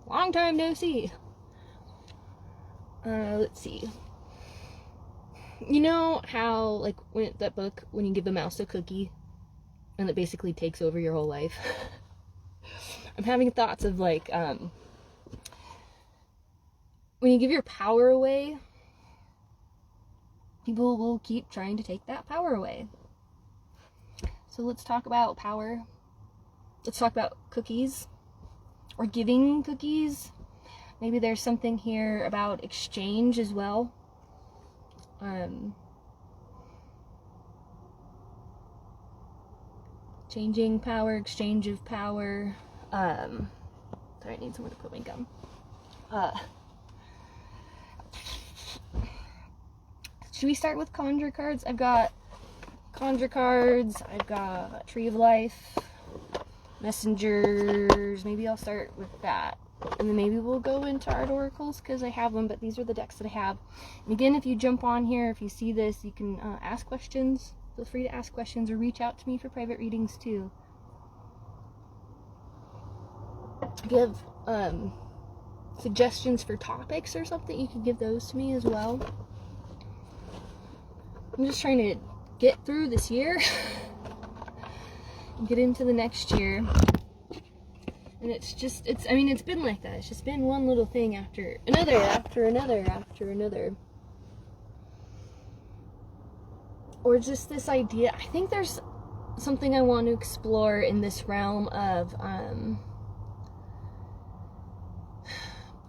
Long time no see. Let's see. You know how, like, that book, when you give a mouse a cookie, and it basically takes over your whole life? I'm having thoughts of, like, when you give your power away, people will keep trying to take that power away. So let's talk about power. Let's talk about cookies, or giving cookies. Maybe there's something here about exchange as well. Changing power, exchange of power. Sorry, I need somewhere to put my gum. Should we start with conjure cards? I've got conjure cards. I've got Tree of Life, Messengers. Maybe I'll start with that. And then maybe we'll go into Art Oracles, because I have them, but these are the decks that I have. And again, if you jump on here, if you see this, you can ask questions. Feel free to ask questions, or reach out to me for private readings too. If you have suggestions for topics or something, you can give those to me as well. I'm just trying to get through this year and get into the next year. And it's been like that. It's just been one little thing after another, after another, after another. Or just this idea. I think there's something I want to explore in this realm of,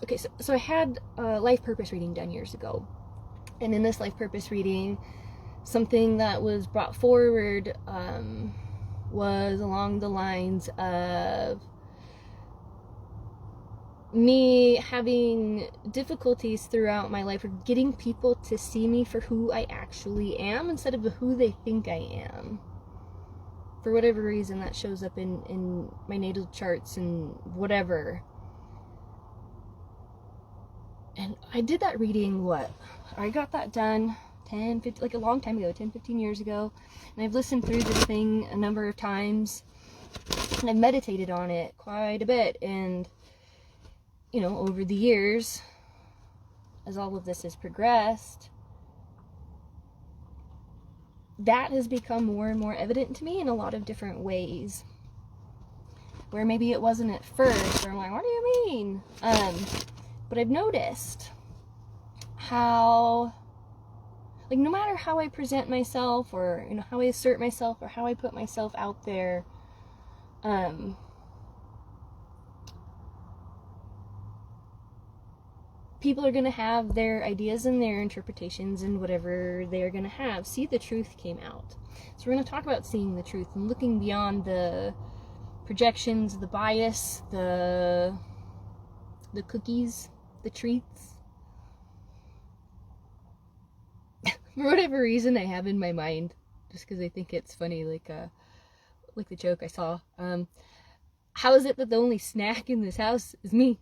okay, so I had a life purpose reading done years ago. And in this life purpose reading, something that was brought forward was along the lines of me having difficulties throughout my life, or getting people to see me for who I actually am instead of who they think I am. For whatever reason, that shows up in my natal charts and whatever. And I did that reading, I got that done 10, 15, like a long time ago, 10, 15 years ago. And I've listened through this thing a number of times. And I've meditated on it quite a bit. And, you know, over the years, as all of this has progressed, that has become more and more evident to me in a lot of different ways. Where maybe it wasn't at first, or I'm like, what do you mean? But I've noticed how, like, no matter how I present myself, or, you know, how I assert myself, or how I put myself out there, people are going to have their ideas and their interpretations and whatever they're going to have. See the truth came out. So we're going to talk about seeing the truth and looking beyond the projections, the bias, the cookies, the treats. For whatever reason, I have in my mind, just because I think it's funny, like the joke I saw. How is it that the only snack in this house is me?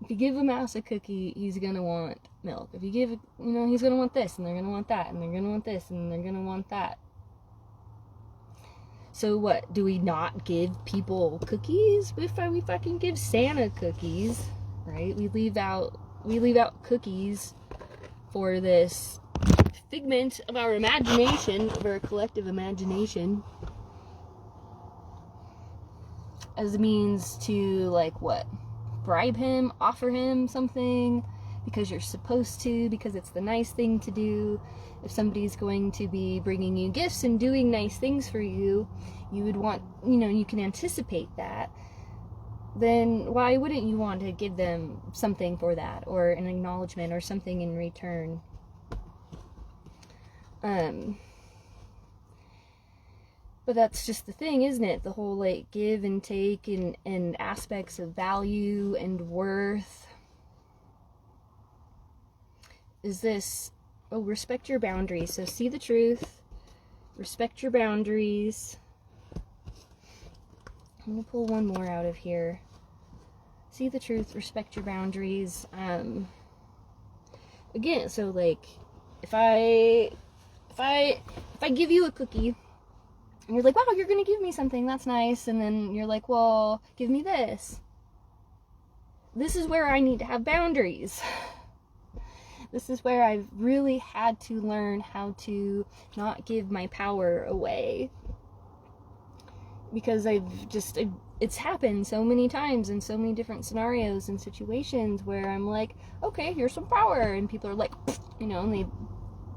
If you give a mouse a cookie, he's gonna want milk. If you give, he's gonna want this, and they're gonna want that, and they're gonna want this, and they're gonna want that. So what, do we not give people cookies? We fucking give Santa cookies, right? We leave out cookies for this figment of our imagination, of our collective imagination, as a means to, like, what? Bribe him, offer him something, because you're supposed to, because it's the nice thing to do. If somebody's going to be bringing you gifts and doing nice things for you, you would want, you can anticipate that. Then why wouldn't you want to give them something for that, or an acknowledgement, or something in return? But that's just the thing, isn't it? The whole, like, give and take, and aspects of value and worth. Is this, respect your boundaries. So see the truth, respect your boundaries. I'm going to pull one more out of here. See the truth, respect your boundaries. Again, so, like, if I give you a cookie, And you're like, wow, you're going to give me something. That's nice. And then you're like, well, give me this. This is where I need to have boundaries. This is where I've really had to learn how to not give my power away. Because it's happened so many times in so many different scenarios and situations where I'm like, okay, here's some power. And people are like, you know, and they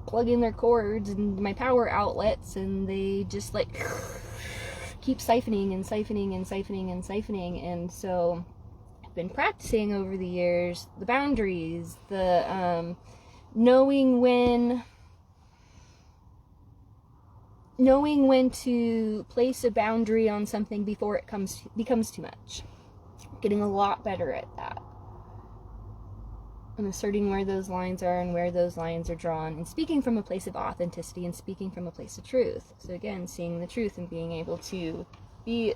plug in their cords and my power outlets, and they just like keep siphoning and siphoning and siphoning and siphoning. And so I've been practicing over the years the boundaries, the knowing when to place a boundary on something before it becomes too much. Getting a lot better at that. And asserting where those lines are and where those lines are drawn, and speaking from a place of authenticity and speaking from a place of truth. So again, seeing the truth and being able to be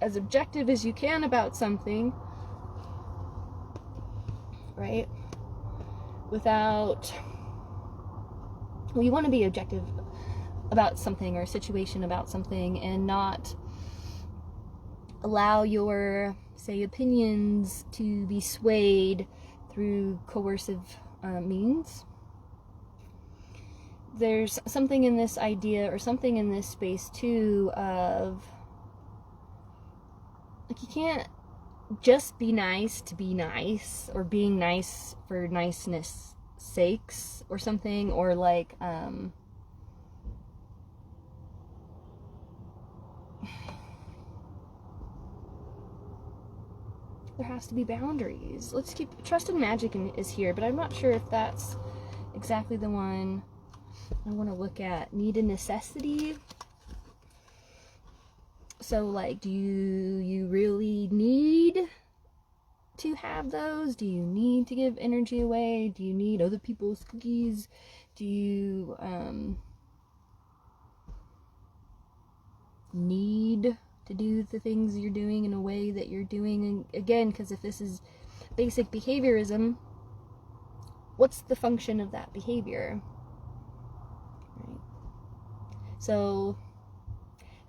as objective as you can about something, right? Without, well, you want to be objective about something or a situation about something, and not allow your, say, opinions to be swayed through coercive means. There's something in this idea, or something in this space too, of like, you can't just be nice to be nice, or being nice for niceness sakes or something, or like there has to be boundaries. Let's keep, trust and magic is here, but I'm not sure if that's exactly the one I want to look at. Need and necessity. So like, do you really need to have those? Do you need to give energy away? Do you need other people's cookies? Do you need to do the things you're doing in a way that you're doing? And again, because if this is basic behaviorism, what's the function of that behavior? Right. So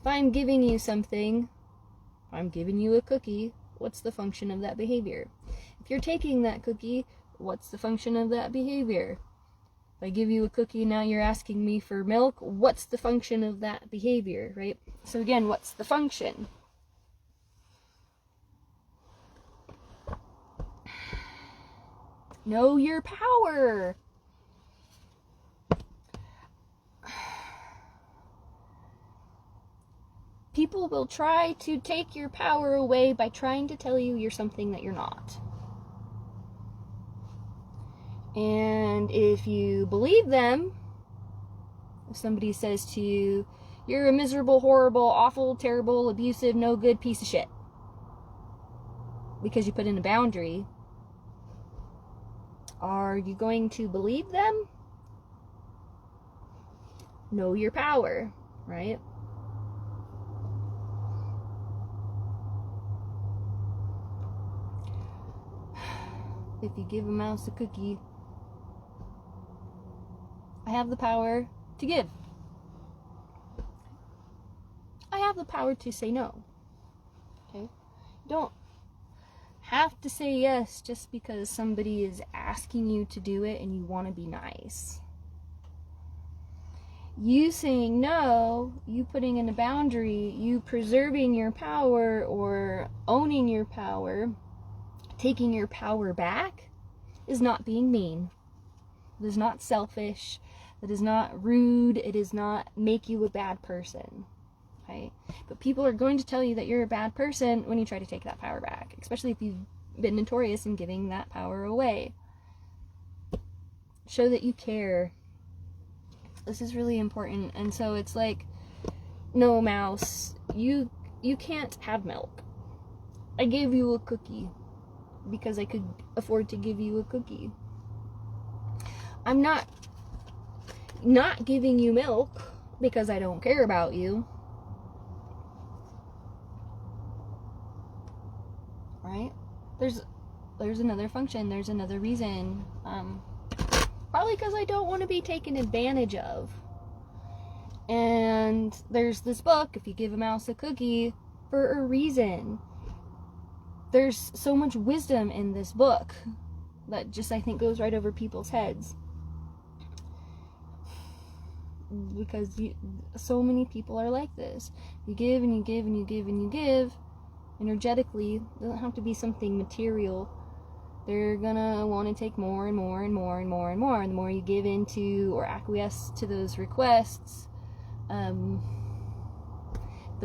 if I'm giving you something, I'm giving you a cookie, what's the function of that behavior? If you're taking that cookie, what's the function of that behavior? If I give you a cookie, now you're asking me for milk, what's the function of that behavior, right? So again, what's the function? Know your power. People will try to take your power away by trying to tell you you're something that you're not. And if you believe them, if somebody says to you, you're a miserable, horrible, awful, terrible, abusive, no good piece of shit, because you put in a boundary, are you going to believe them? Know your power, right? If you give a mouse a cookie, I have the power to give. I have the power to say no. Okay? You don't have to say yes just because somebody is asking you to do it and you want to be nice. You saying no, you putting in a boundary, you preserving your power or owning your power, taking your power back, is not being mean. It is not selfish. It is not rude. It does not make you a bad person. Okay? But people are going to tell you that you're a bad person when you try to take that power back, especially if you've been notorious in giving that power away. Show that you care. This is really important. And so it's like, no, mouse, you can't have milk. I gave you a cookie because I could afford to give you a cookie. I'm not giving you milk because I don't care about you. Right? There's another function, there's another reason. Probably because I don't want to be taken advantage of. And there's this book, If You Give a Mouse a Cookie, for a reason. There's so much wisdom in this book that just, I think, goes right over people's heads. Because so many people are like this. You give and you give and you give and you give. Energetically, it doesn't have to be something material. They're gonna want to take more and more and more and more and more. And the more you give into or acquiesce to those requests, the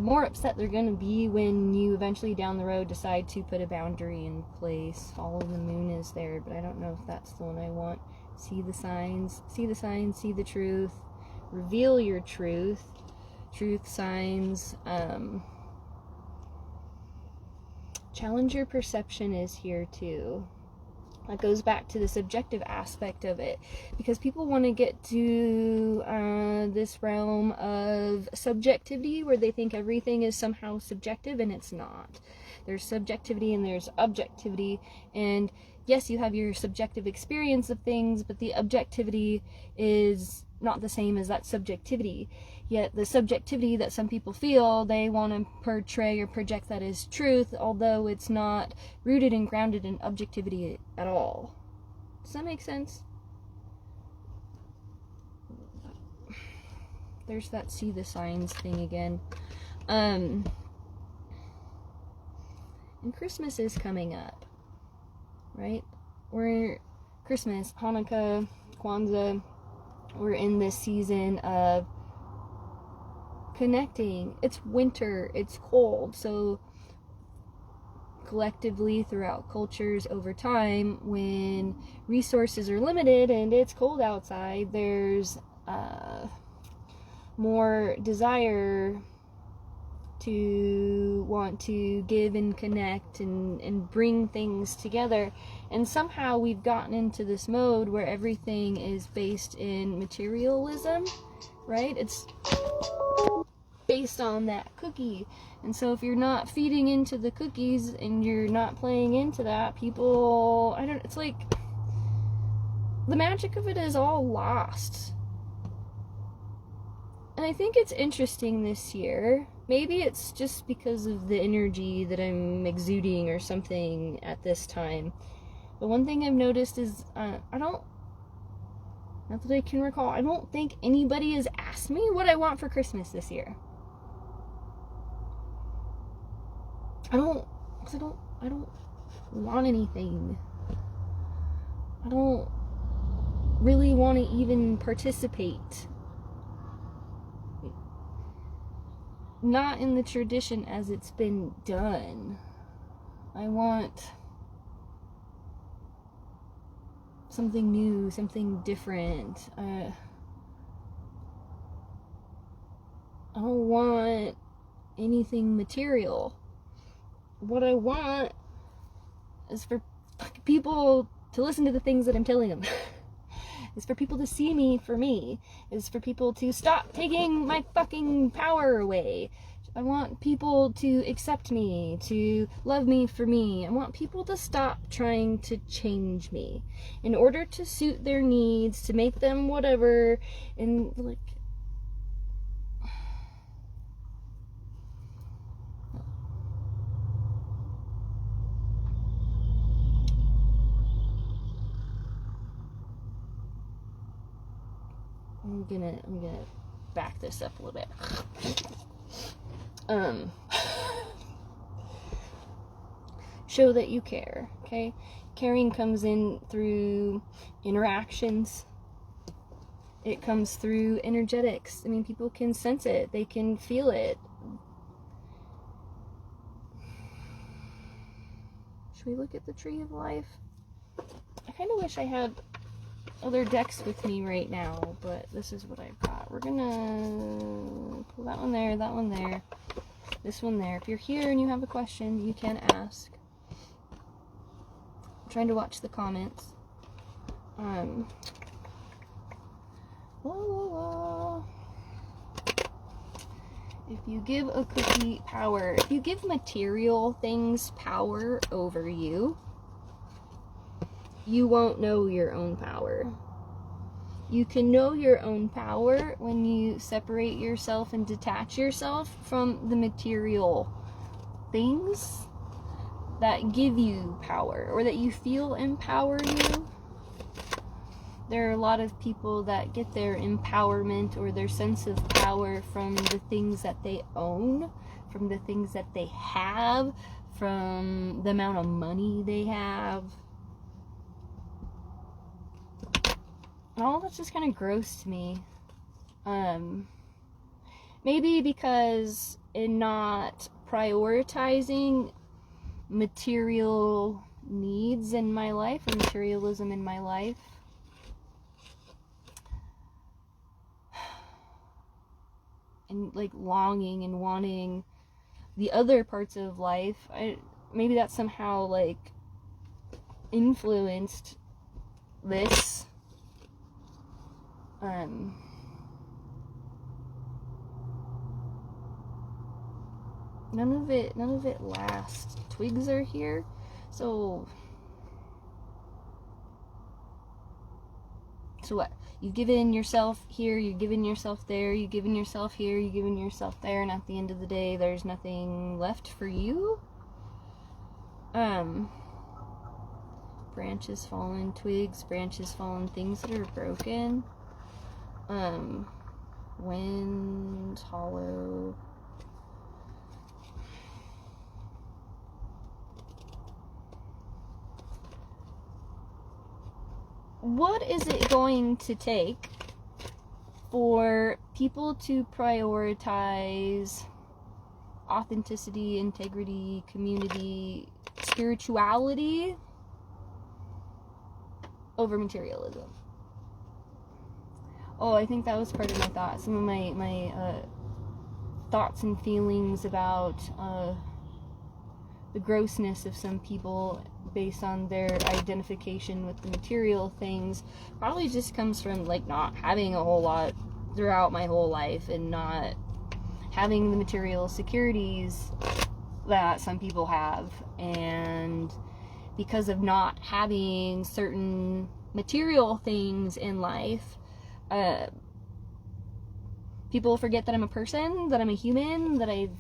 more upset they're gonna be when you eventually down the road decide to put a boundary in place. Follow the moon is there, but I don't know if that's the one I want. See the signs, see the signs, see the truth. Reveal your truth. Truth signs. Challenge your perception is here too. That goes back to the subjective aspect of it, because people want to get to this realm of subjectivity where they think everything is somehow subjective, and it's not. There's subjectivity and there's objectivity, and yes, you have your subjective experience of things, but the objectivity is not the same as that subjectivity. Yet the subjectivity that some people feel, they want to portray or project that as truth, although it's not rooted and grounded in objectivity at all. Does that make sense? There's that see the signs thing again. And Christmas is coming up, right? We're Christmas, Hanukkah, Kwanzaa. We're in this season of connecting. It's winter, it's cold, so collectively throughout cultures over time, when resources are limited and it's cold outside, there's more desire to want to give and connect and bring things together. And somehow we've gotten into this mode where everything is based in materialism, right? It's based on that cookie. And so if you're not feeding into the cookies and you're not playing into that, people, it's like the magic of it is all lost. And I think it's interesting this year. Maybe it's just because of the energy that I'm exuding or something at this time. But one thing I've noticed is, not that I can recall, I don't think anybody has asked me what I want for Christmas this year. I don't want anything. I don't really want to even participate. Not in the tradition as it's been done. I want something new, something different. I don't want anything material. What I want is for people to listen to the things that I'm telling them. Is for people to see me for me. Is for people to stop taking my fucking power away. I want people to accept me, to love me for me. I want people to stop trying to change me in order to suit their needs, to make them whatever, and like, I'm gonna back this up a little bit. Show that you care, okay? Caring comes in through interactions. It comes through energetics. I mean, people can sense it. They can feel it. Should we look at the tree of life? I kind of wish I had other decks with me right now, but this is what I've got. We're gonna pull that one there, this one there. If you're here and you have a question, you can ask. I'm trying to watch the comments. If you give a cookie power, if you give material things power over you, you won't know your own power. You can know your own power when you separate yourself and detach yourself from the material things that give you power or that you feel empower you. There are a lot of people that get their empowerment or their sense of power from the things that they own, from the things that they have, from the amount of money they have. And all that's just kind of gross to me. Maybe because in not prioritizing material needs in my life or materialism in my life, and like longing and wanting the other parts of life, maybe that somehow like influenced this. None of it lasts. Twigs are here, so what? You've given yourself here, you've given yourself there, you've given yourself here, you've given yourself there, and at the end of the day, there's nothing left for you. Branches fallen, twigs, branches fallen, things that are broken. Wind, hollow. What is it going to take for people to prioritize authenticity, integrity, community, spirituality over materialism? Oh, I think that was part of my thoughts. Some of my thoughts and feelings about the grossness of some people based on their identification with the material things probably just comes from like not having a whole lot throughout my whole life and not having the material securities that some people have, and because of not having certain material things in life, people forget that I'm a person, that I'm a human, that I've,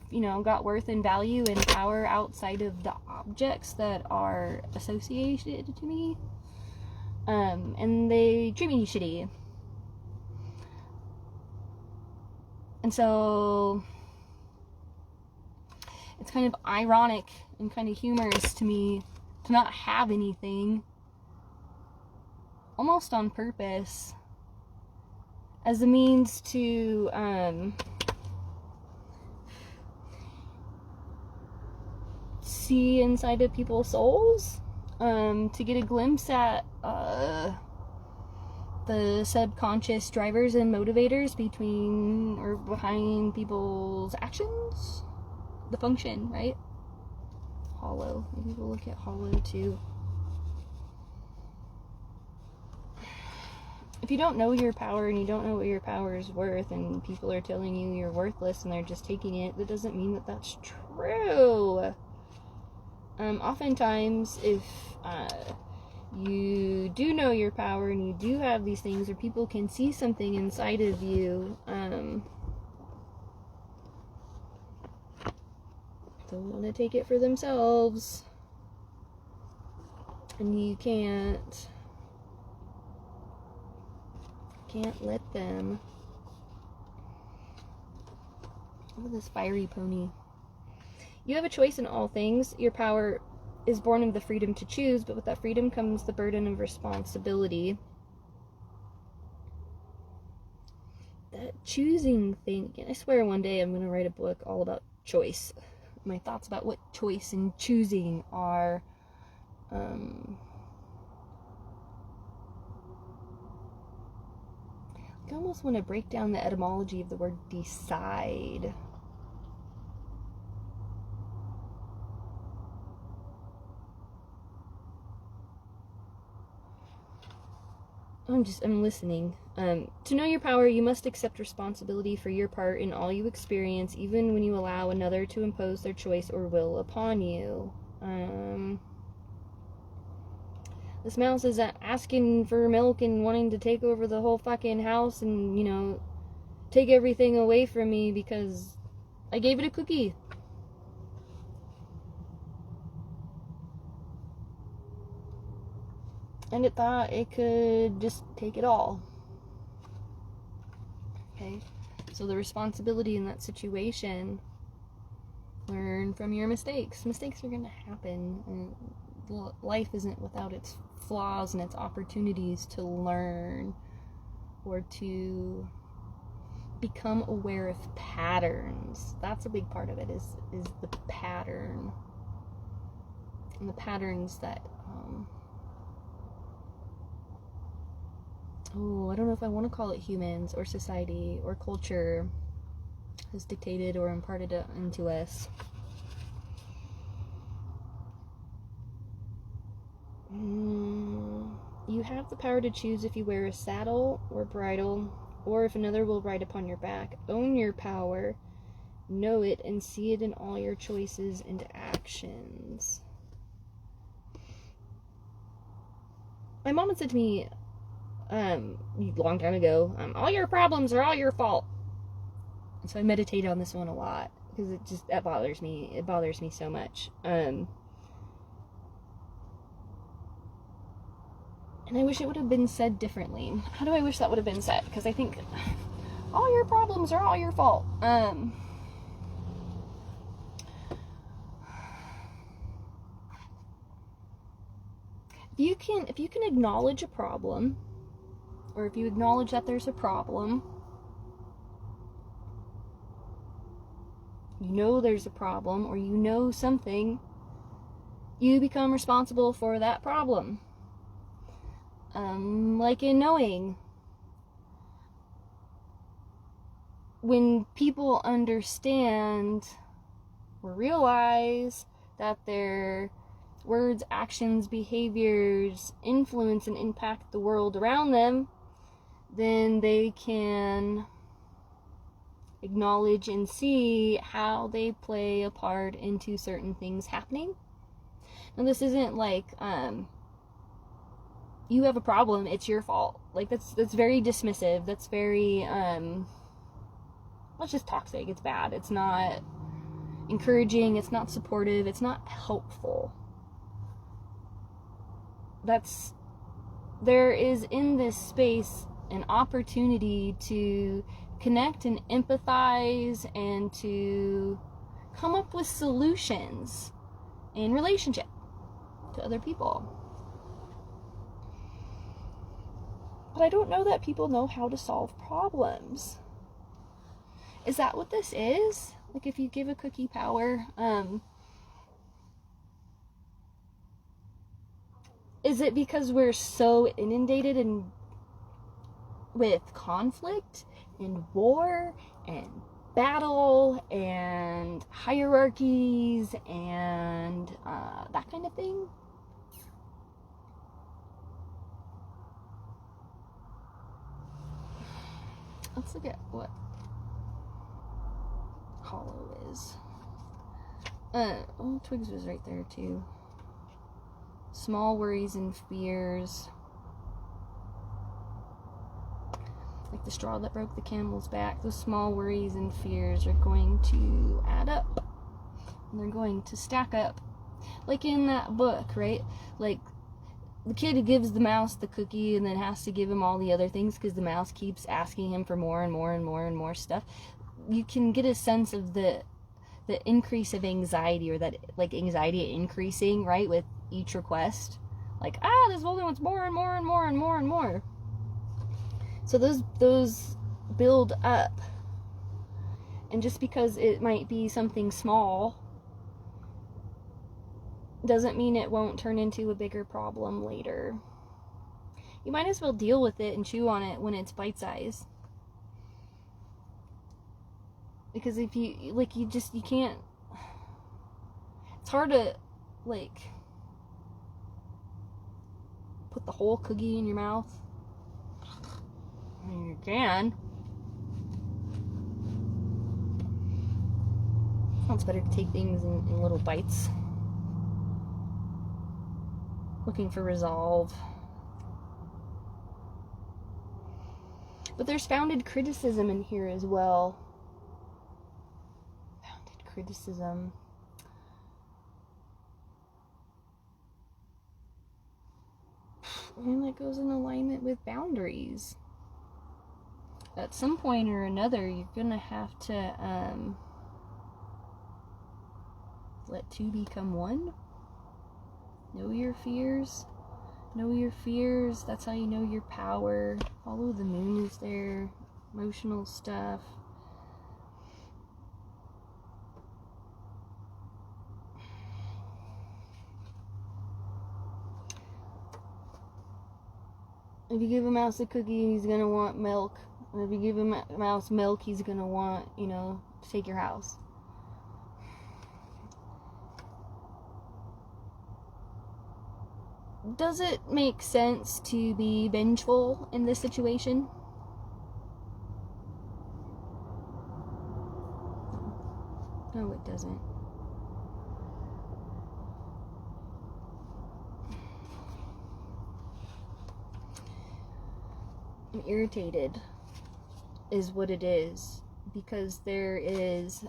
got worth and value and power outside of the objects that are associated to me. And they treat me shitty. And so it's kind of ironic and kind of humorous to me to not have anything, almost on purpose, as a means to see inside of people's souls, to get a glimpse at the subconscious drivers and motivators between or behind people's actions, the function, right? Hollow. Maybe we'll look at hollow too. If you don't know your power and you don't know what your power is worth, and people are telling you you're worthless and they're just taking it, that doesn't mean that that's true. Oftentimes, if you do know your power and you do have these things, or people can see something inside of you, don't want to take it for themselves, and you can't let them. Look at this fiery pony. You have a choice in all things. Your power is born of the freedom to choose, but with that freedom comes the burden of responsibility. That choosing thing, I swear one day I'm going to write a book all about choice. My thoughts about what choice and choosing are. I almost want to break down the etymology of the word decide. I'm listening. To know your power, you must accept responsibility for your part in all you experience, even when you allow another to impose their choice or will upon you. This mouse is asking for milk and wanting to take over the whole fucking house and, you know, take everything away from me because I gave it a cookie. And it thought it could just take it all. Okay? So the responsibility in that situation, learn from your mistakes. Mistakes are going to happen. And life isn't without its flaws and its opportunities to learn or to become aware of patterns. That's a big part of it, is the pattern. And the patterns that I don't know if I want to call it humans or society or culture has dictated or imparted into us. You have the power to choose if you wear a saddle or bridle, or if another will ride upon your back. Own your power, know it, and see it in all your choices and actions. My mom had said to me a long time ago, all your problems are all your fault. And so I meditate on this one a lot because that bothers me. It bothers me so much. And I wish it would have been said differently. How do I wish that would have been said? Because I think all your problems are all your fault. If you can acknowledge a problem, or if you acknowledge that there's a problem, you know there's a problem, or you know something, you become responsible for that problem. Like in knowing. When people understand or realize that their words, actions, behaviors influence and impact the world around them, then they can acknowledge and see how they play a part into certain things happening. Now, this isn't like, you have a problem, it's your fault. Like, that's very dismissive. That's very, that's just toxic. It's bad. It's not encouraging. It's not supportive. It's not helpful. There is in this space an opportunity to connect and empathize and to come up with solutions in relationship to other people. But I don't know that people know how to solve problems. Is that what this is? Like, if you give a cookie power, is it because we're so inundated with conflict and war and battle and hierarchies and that kind of thing? Let's look at what hollow is. Twigs was right there too. Small worries and fears. Like the straw that broke the camel's back. Those small worries and fears are going to add up. And they're going to stack up. Like in that book, right? Like, the kid who gives the mouse the cookie and then has to give him all the other things because the mouse keeps asking him for more and more and more and more stuff. You can get a sense of the increase of anxiety, or that, like, anxiety increasing, right, with each request. Like, this only wants more and more and more and more and more. So those build up. And just because it might be something small doesn't mean it won't turn into a bigger problem later. You might as well deal with it and chew on it when it's bite-sized. Because if you, like, you can't, it's hard to, like, put the whole cookie in your mouth. I mean, you can. It's better to take things in little bites. looking for resolve. But there's founded criticism in here as well. Founded criticism. And that goes in alignment with boundaries. At some point or another, you're gonna have to let two become one. Know your fears. Know your fears. That's how you know your power. Follow the moon is there. Emotional stuff. If you give a mouse a cookie, he's gonna want milk. And if you give a mouse milk, he's gonna want, to take your house. Does it make sense to be vengeful in this situation? No, it doesn't. I'm irritated, is what it is, because there's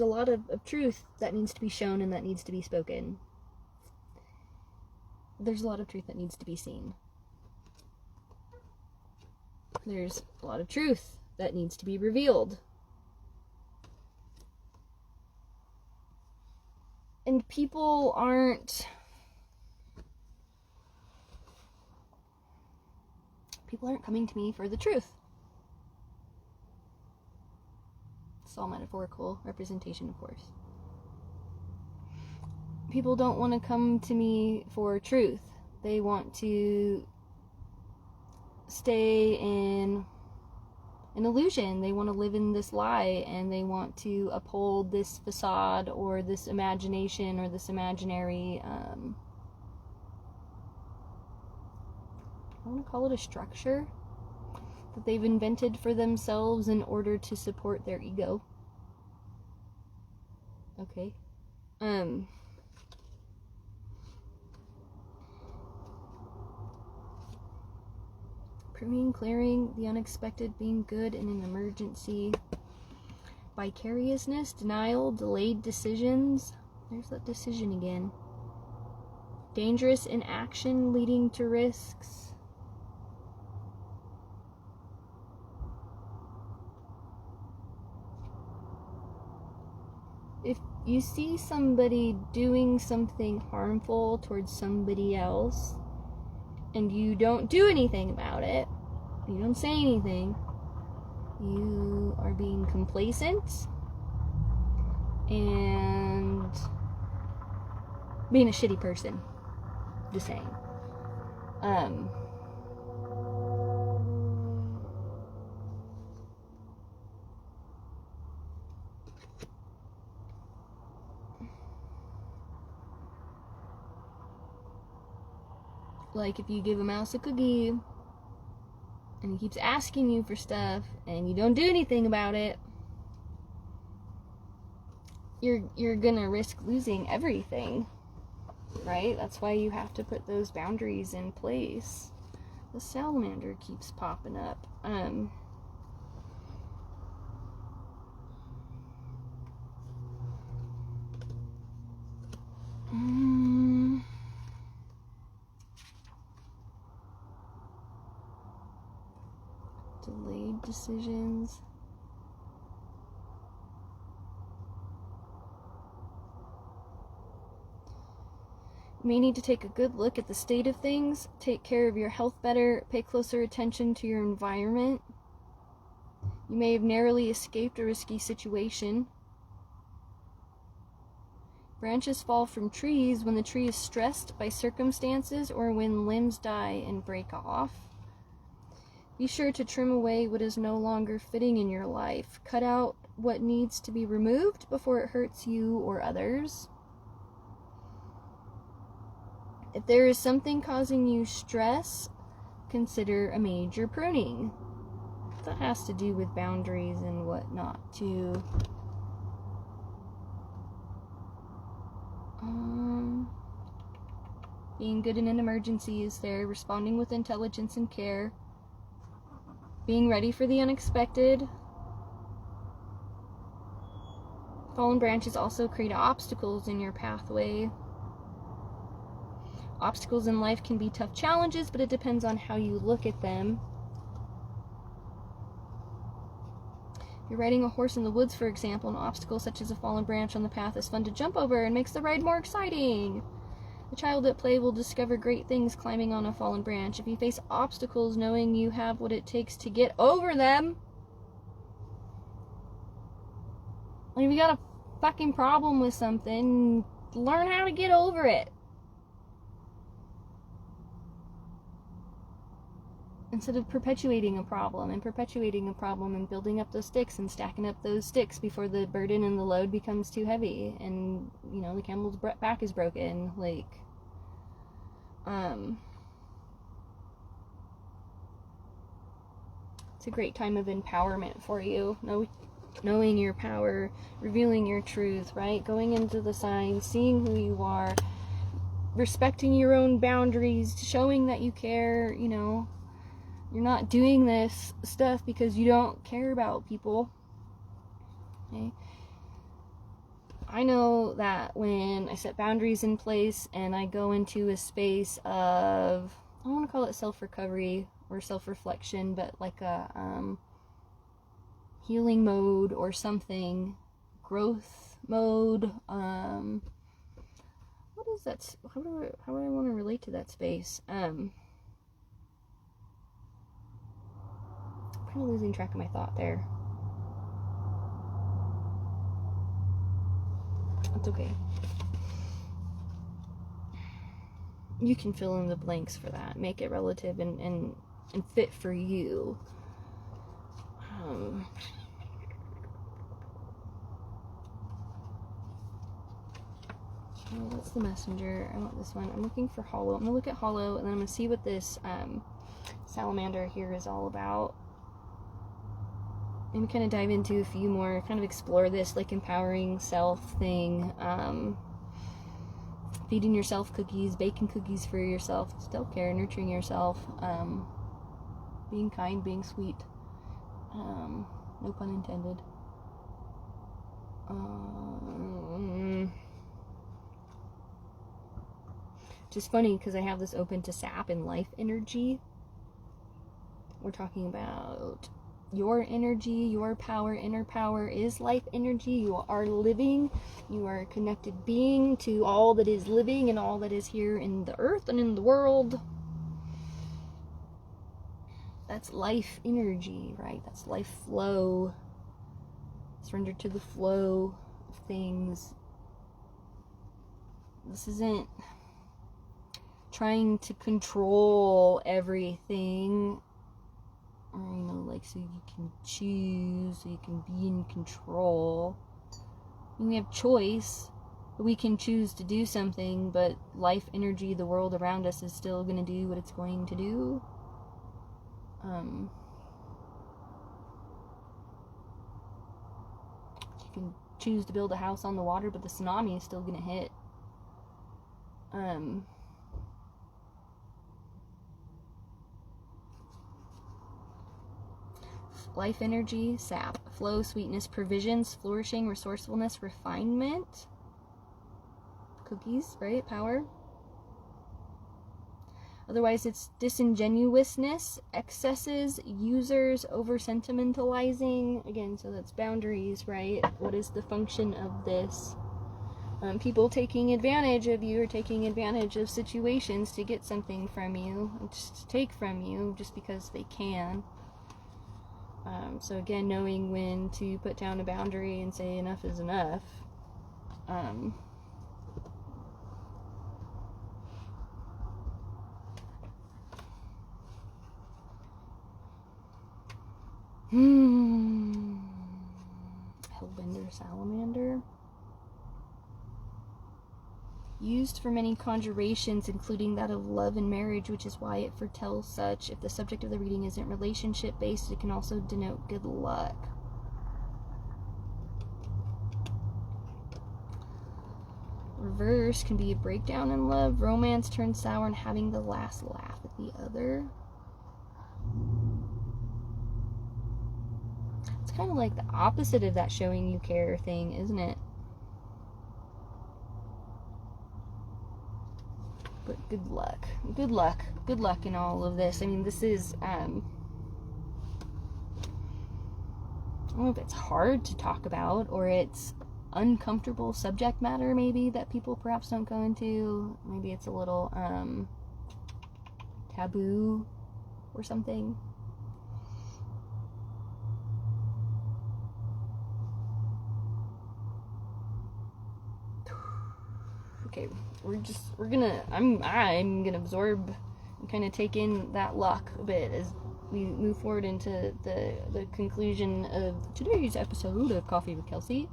a lot of truth that needs to be shown and that needs to be spoken. There's a lot of truth that needs to be seen. There's a lot of truth that needs to be revealed. And people aren't coming to me for the truth. It's all metaphorical representation, of course. People don't want to come to me for truth. They want to stay in an illusion. They want to live in this lie, and they want to uphold this facade or this imagination or this imaginary, I want to call it a structure that they've invented for themselves in order to support their ego. Okay. Pruning, clearing, the unexpected, being good in an emergency. Vicariousness, denial, delayed decisions. There's that decision again. Dangerous inaction leading to risks. If you see somebody doing something harmful towards somebody else, and you don't do anything about it, you don't say anything, you are being complacent and being a shitty person. Just saying. Like if you give a mouse a cookie and he keeps asking you for stuff and you don't do anything about it, you're gonna risk losing everything, right? That's why you have to put those boundaries in place. The salamander keeps popping up. Delayed decisions. You may need to take a good look at the state of things, take care of your health better, pay closer attention to your environment. You may have narrowly escaped a risky situation. Branches fall from trees when the tree is stressed by circumstances or when limbs die and break off. Be sure to trim away what is no longer fitting in your life. Cut out what needs to be removed before it hurts you or others. If there is something causing you stress, consider a major pruning. That has to do with boundaries and whatnot too. Being good in an emergency is there. Responding with intelligence and care. Being ready for the unexpected. Fallen branches also create obstacles in your pathway. Obstacles in life can be tough challenges, but it depends on how you look at them. If you're riding a horse in the woods, for example, an obstacle such as a fallen branch on the path is fun to jump over and makes the ride more exciting. The child at play will discover great things climbing on a fallen branch. If you face obstacles knowing you have what it takes to get over them, like if you got a fucking problem with something, learn how to get over it. Instead of perpetuating a problem and building up those sticks and stacking up those sticks before the burden and the load becomes too heavy and, you know, the camel's back is broken. Like, it's a great time of empowerment for you. Knowing your power, revealing your truth, right? Going into the signs, seeing who you are, respecting your own boundaries, showing that you care, you know. You're not doing this stuff because you don't care about people. Okay? I know that when I set boundaries in place and I go into a space of, I don't want to call it self-recovery or self-reflection, but like a healing mode or something, growth mode. What is that? How do I want to relate to that space? Kind of losing track of my thought there. It's okay. You can fill in the blanks for that. Make it relative and fit for you. What's the messenger? I want this one. I'm looking for hollow. I'm going to look at hollow and then I'm going to see what this salamander here is all about. And kind of dive into a few more, kind of explore this like empowering self thing, feeding yourself cookies, baking cookies for yourself, self-care, nurturing yourself, being kind, being sweet, no pun intended. Just funny because I have this open to sap and life energy. We're talking about your energy, your power, inner power is life energy. You are living. You are a connected being to all that is living and all that is here in the earth and in the world. That's life energy, right? That's life flow. Surrender to the flow of things. This isn't trying to control everything. Or, you know, like, so you can choose, so you can be in control. And we have choice, but we can choose to do something, but life energy, the world around us is still going to do what it's going to do. You can choose to build a house on the water, but the tsunami is still going to hit. Life energy, sap, flow, sweetness, provisions, flourishing, resourcefulness, refinement, cookies, right? Power. Otherwise, it's disingenuousness, excesses, users, over sentimentalizing. Again, so that's boundaries, right? What is the function of this? People taking advantage of you or taking advantage of situations to get something from you, just to take from you just because they can. So again, knowing when to put down a boundary and say enough is enough. Hellbender salamander. Used for many conjurations, including that of love and marriage, which is why it foretells such. If the subject of the reading isn't relationship-based, it can also denote good luck. reverse can be a breakdown in love, romance turns sour, and having the last laugh with the other. It's kind of like the opposite of that showing you care thing, isn't it? But good luck. Good luck. Good luck in all of this. I mean, this is, I don't know if it's hard to talk about, or it's uncomfortable subject matter, maybe, that people perhaps don't go into. Maybe it's a little, taboo or something. Okay, I'm gonna absorb and kind of take in that luck a bit as we move forward into the conclusion of today's episode of Coffee with Kelsey.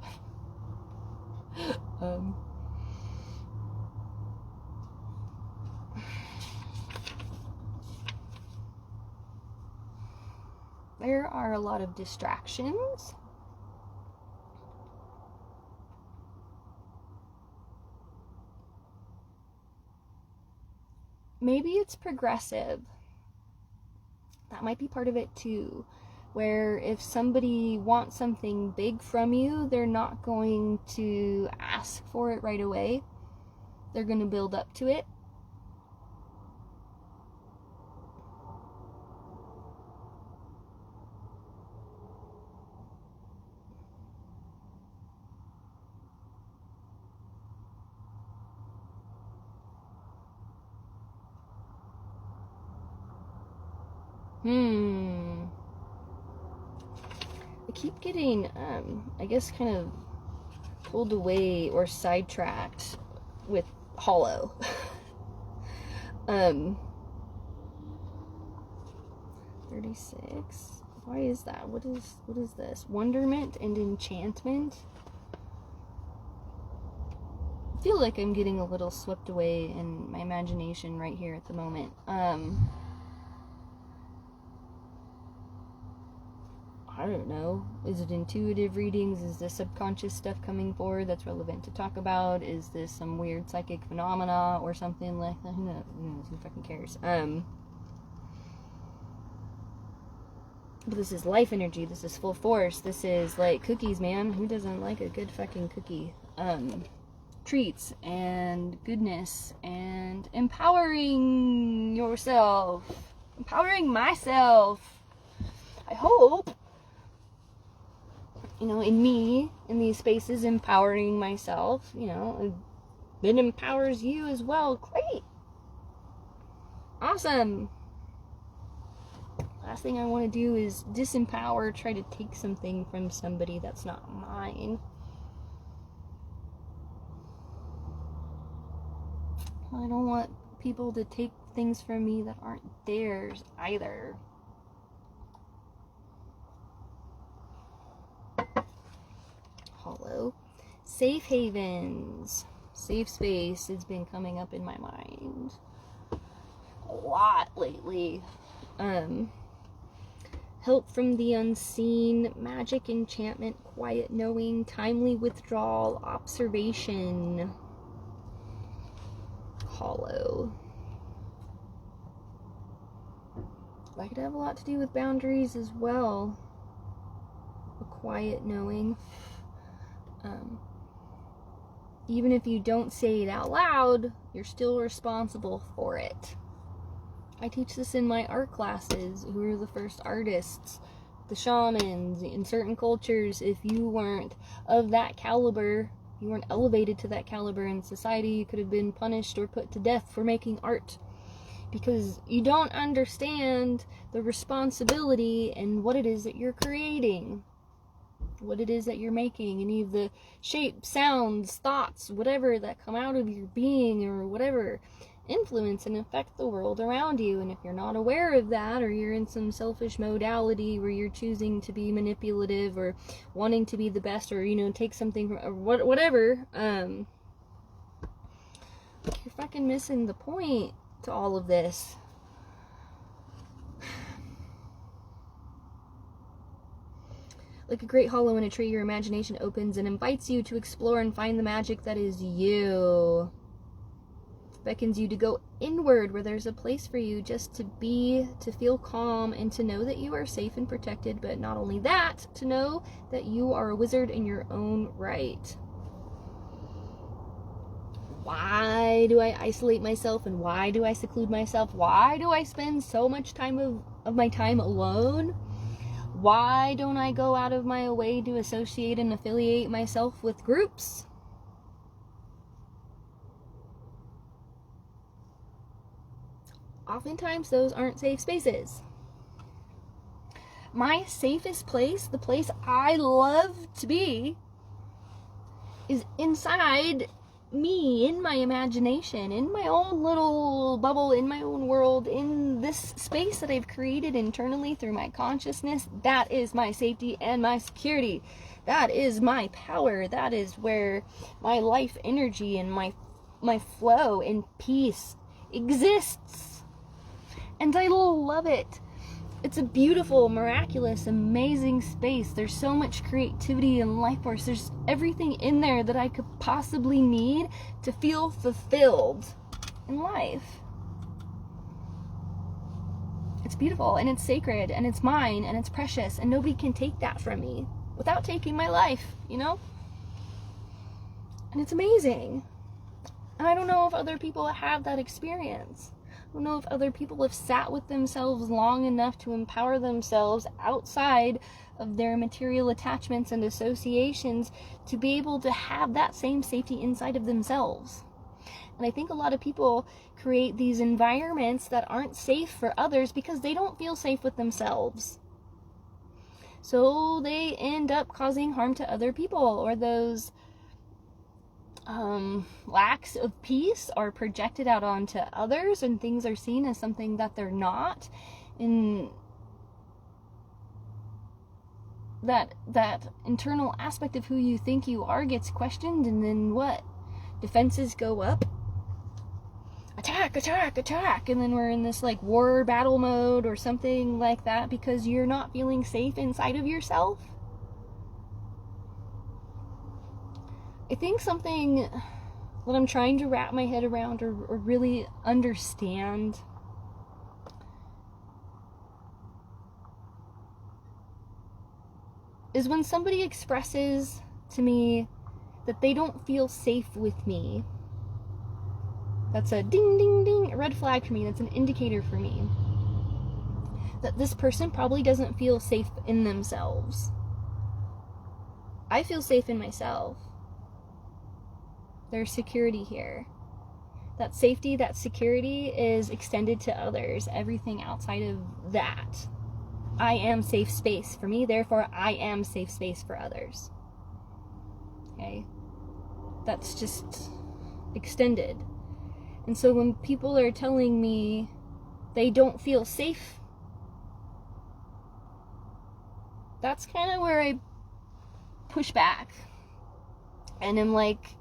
There are a lot of distractions. Maybe it's progressive. That might be part of it too. Where if somebody wants something big from you, they're not going to ask for it right away. They're going to build up to it. I keep getting, I guess, kind of pulled away or sidetracked with hollow. 36. Why is that? What is this? Wonderment and enchantment? I feel like I'm getting a little swept away in my imagination right here at the moment. I don't know. Is it intuitive readings? Is this subconscious stuff coming forward that's relevant to talk about? Is this some weird psychic phenomena or something like that? Who knows? Who fucking cares? But this is life energy. This is full force. This is like cookies, man. Who doesn't like a good fucking cookie? Treats and goodness and empowering yourself. Empowering myself. I hope. In me, in these spaces, empowering myself, it empowers you as well. Great. Awesome. Last thing I want to do is disempower, try to take something from somebody that's not mine. I don't want people to take things from me that aren't theirs either. Hollow. Safe havens. Safe space has been coming up in my mind a lot lately. Help from the unseen, magic, enchantment, quiet knowing, timely withdrawal, observation. Hollow. That could have a lot to do with boundaries as well. A quiet knowing. Even if you don't say it out loud, you're still responsible for it. I teach this in my art classes. Who are the first artists? The shamans. In certain cultures, if you weren't of that caliber, you weren't elevated to that caliber in society, you could have been punished or put to death for making art. Because you don't understand the responsibility and what it is that you're creating. What it is that you're making, any of the shapes, sounds, thoughts, whatever that come out of your being or whatever, influence and affect the world around you. And if you're not aware of that, or you're in some selfish modality where you're choosing to be manipulative or wanting to be the best, or take something from, or whatever, you're fucking missing the point to all of this. Like a great hollow in a tree, your imagination opens and invites you to explore and find the magic that is you. Beckons you to go inward where there's a place for you just to be, to feel calm, and to know that you are safe and protected, but not only that, to know that you are a wizard in your own right. Why do I isolate myself, and why do I seclude myself? Why do I spend so much time of my time alone? Why don't I go out of my way to associate and affiliate myself with groups? Oftentimes, those aren't safe spaces. My safest place, the place I love to be, is inside me, in my imagination, in my own little bubble, in my own world, in this space that I've created internally through my consciousness. That is my safety and my security. That is my power. That is where my life energy and my flow and peace exists. And I love it. It's a beautiful, miraculous, amazing space. There's so much creativity and life force. There's everything in there that I could possibly need to feel fulfilled in life. It's beautiful, and it's sacred, and it's mine, and it's precious, and nobody can take that from me without taking my life, you know? And it's amazing. And I don't know if other people have that experience. I don't know if other people have sat with themselves long enough to empower themselves outside of their material attachments and associations to be able to have that same safety inside of themselves. And I think a lot of people create these environments that aren't safe for others because they don't feel safe with themselves. So they end up causing harm to other people, or those lacks of peace are projected out onto others, and things are seen as something that they're not, and that internal aspect of who you think you are gets questioned, and then what? Defenses go up. Attack, attack, attack, and then we're in this like war battle mode or something like that because you're not feeling safe inside of yourself. I think something that I'm trying to wrap my head around or really understand is when somebody expresses to me that they don't feel safe with me. That's a ding, ding, ding, a red flag for me. That's an indicator for me that this person probably doesn't feel safe in themselves. I feel safe in myself. There's security here. That safety, that security is extended to others. Everything outside of that. I am safe space for me, therefore I am safe space for others. Okay? That's just extended. And so when people are telling me they don't feel safe, that's kind of where I push back. And I'm like,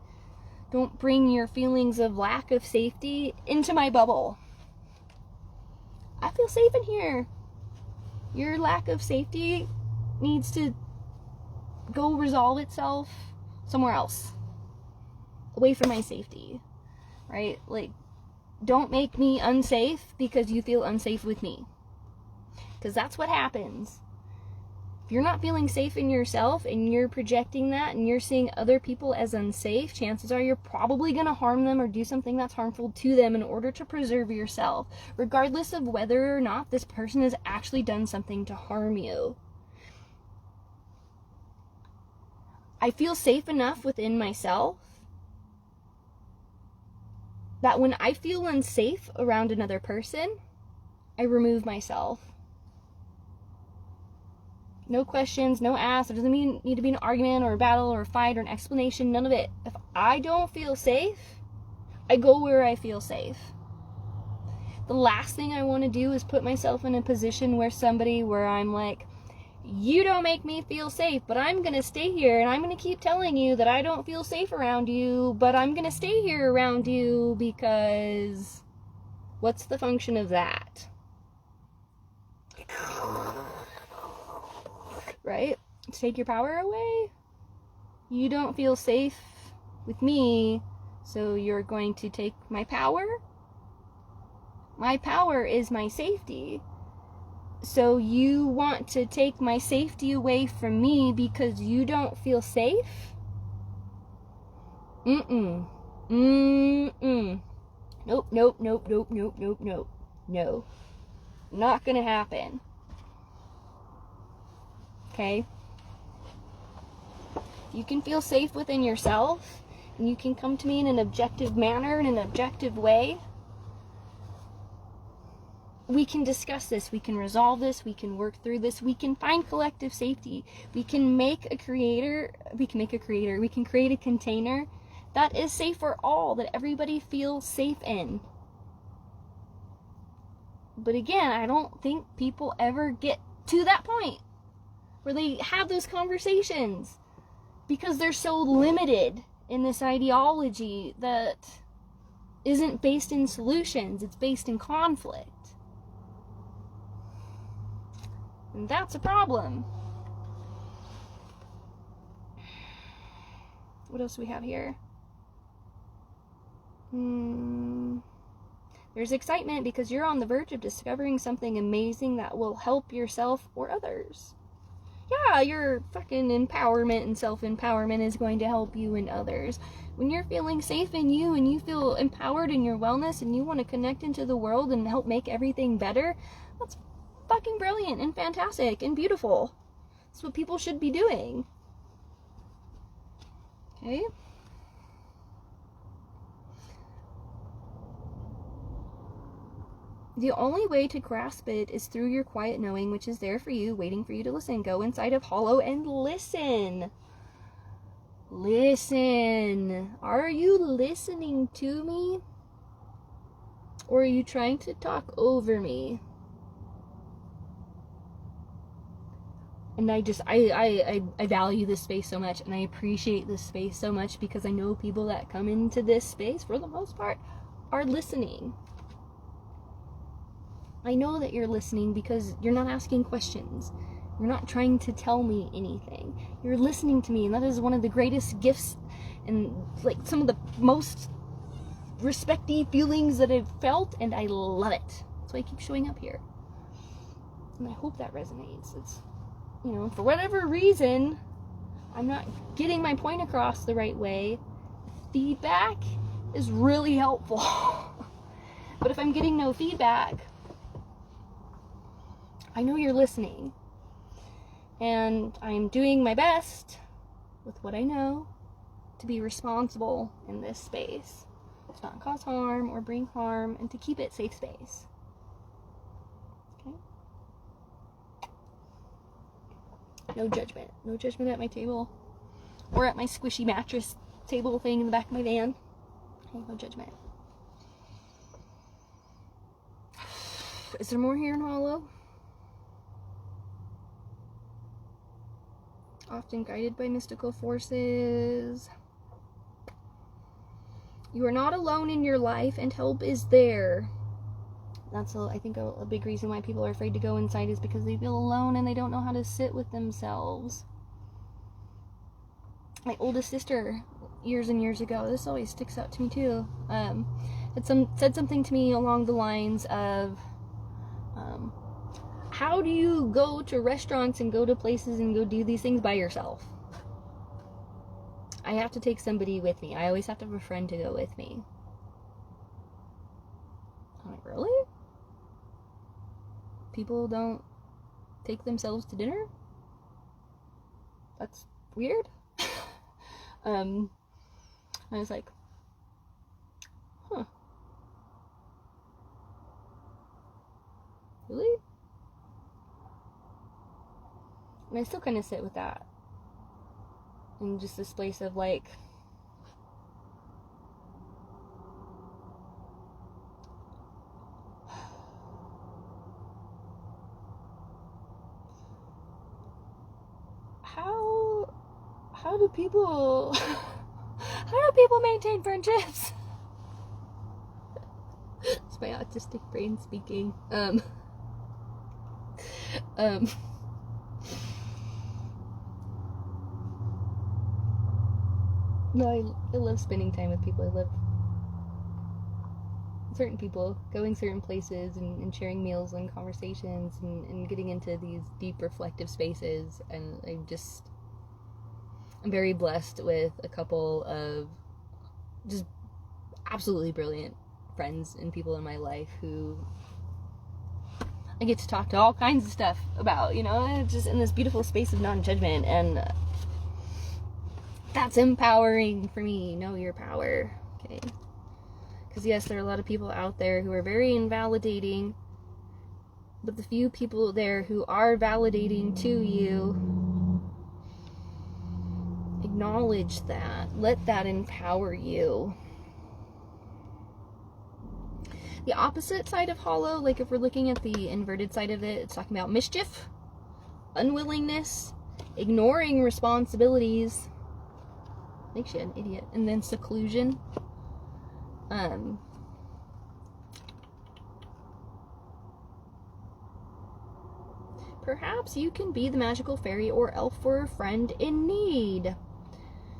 don't bring your feelings of lack of safety into my bubble. I feel safe in here. Your lack of safety needs to go resolve itself somewhere else. Away from my safety. Right? Like, don't make me unsafe because you feel unsafe with me. Because that's what happens. If you're not feeling safe in yourself and you're projecting that and you're seeing other people as unsafe, chances are you're probably going to harm them or do something that's harmful to them in order to preserve yourself, regardless of whether or not this person has actually done something to harm you. I feel safe enough within myself that when I feel unsafe around another person, I remove myself. No questions, no asks. There doesn't need to be an argument or a battle or a fight or an explanation, none of it. If I don't feel safe, I go where I feel safe. The last thing I want to do is put myself in a position where I'm like, you don't make me feel safe, but I'm going to stay here and I'm going to keep telling you that I don't feel safe around you, but I'm going to stay here around you because what's the function of that? Right? to take your power away? You don't feel safe with me, so you're going to take my power? My power is my safety. So you want to take my safety away from me because you don't feel safe? Mm-mm. Mm-mm. Nope, nope, nope, nope, nope, nope, nope. No. Not gonna happen. Okay? You can feel safe within yourself, and you can come to me in an objective manner, in an objective way. We can discuss this, we can resolve this, we can work through this, we can find collective safety. We can create a container that is safe for all, that everybody feels safe in. But again, I don't think people ever get to that point where they have those conversations because they're so limited in this ideology that isn't based in solutions, it's based in conflict. And that's a problem. What else do we have here? There's excitement because you're on the verge of discovering something amazing that will help yourself or others. Yeah, your fucking empowerment and self-empowerment is going to help you and others. When you're feeling safe in you and you feel empowered in your wellness and you want to connect into the world and help make everything better, that's fucking brilliant and fantastic and beautiful. That's what people should be doing. Okay? The only way to grasp it is through your quiet knowing, which is there for you, waiting for you to listen. Go inside of Hollow and listen. Listen. Are you listening to me? Or are you trying to talk over me? And I value this space so much, and I appreciate this space so much because I know people that come into this space, for the most part, are listening. I know that you're listening because you're not asking questions. You're not trying to tell me anything. You're listening to me, and that is one of the greatest gifts and like some of the most respecty feelings that I've felt, and I love it. That's why I keep showing up here. And I hope that resonates. It's, you know, for whatever reason, I'm not getting my point across the right way. Feedback is really helpful. But if I'm getting no feedback, I know you're listening, and I'm doing my best with what I know to be responsible in this space, to not cause harm or bring harm, and to keep it safe space. Okay? No judgment. No judgment at my table or at my squishy mattress table thing in the back of my van. Okay, no judgment. Is there more here in Hollow? Often guided by mystical forces. You are not alone in your life, and help is there. That's, I think, a big reason why people are afraid to go inside is because they feel alone and they don't know how to sit with themselves. My oldest sister, years and years ago, this always sticks out to me too, said something to me along the lines of, how do you go to restaurants and go to places and go do these things by yourself? I have to take somebody with me. I always have to have a friend to go with me. I'm like, really? People don't take themselves to dinner? That's weird. I was like, huh. Really? And I still kind of sit with that. In just this place of like, how do people maintain friendships? It's my autistic brain speaking. No, I love spending time with people. I love certain people, going certain places and sharing meals and conversations and getting into these deep reflective spaces. And I'm very blessed with a couple of just absolutely brilliant friends and people in my life who I get to talk to all kinds of stuff about, just in this beautiful space of non-judgment. And that's empowering for me. Know your power. Okay. Because yes, there are a lot of people out there who are very invalidating, but the few people there who are validating to you, acknowledge that. Let that empower you. The opposite side of hollow, like if we're looking at the inverted side of it, it's talking about mischief, unwillingness, ignoring responsibilities, makes you an idiot, and then seclusion. Perhaps you can be the magical fairy or elf for a friend in need.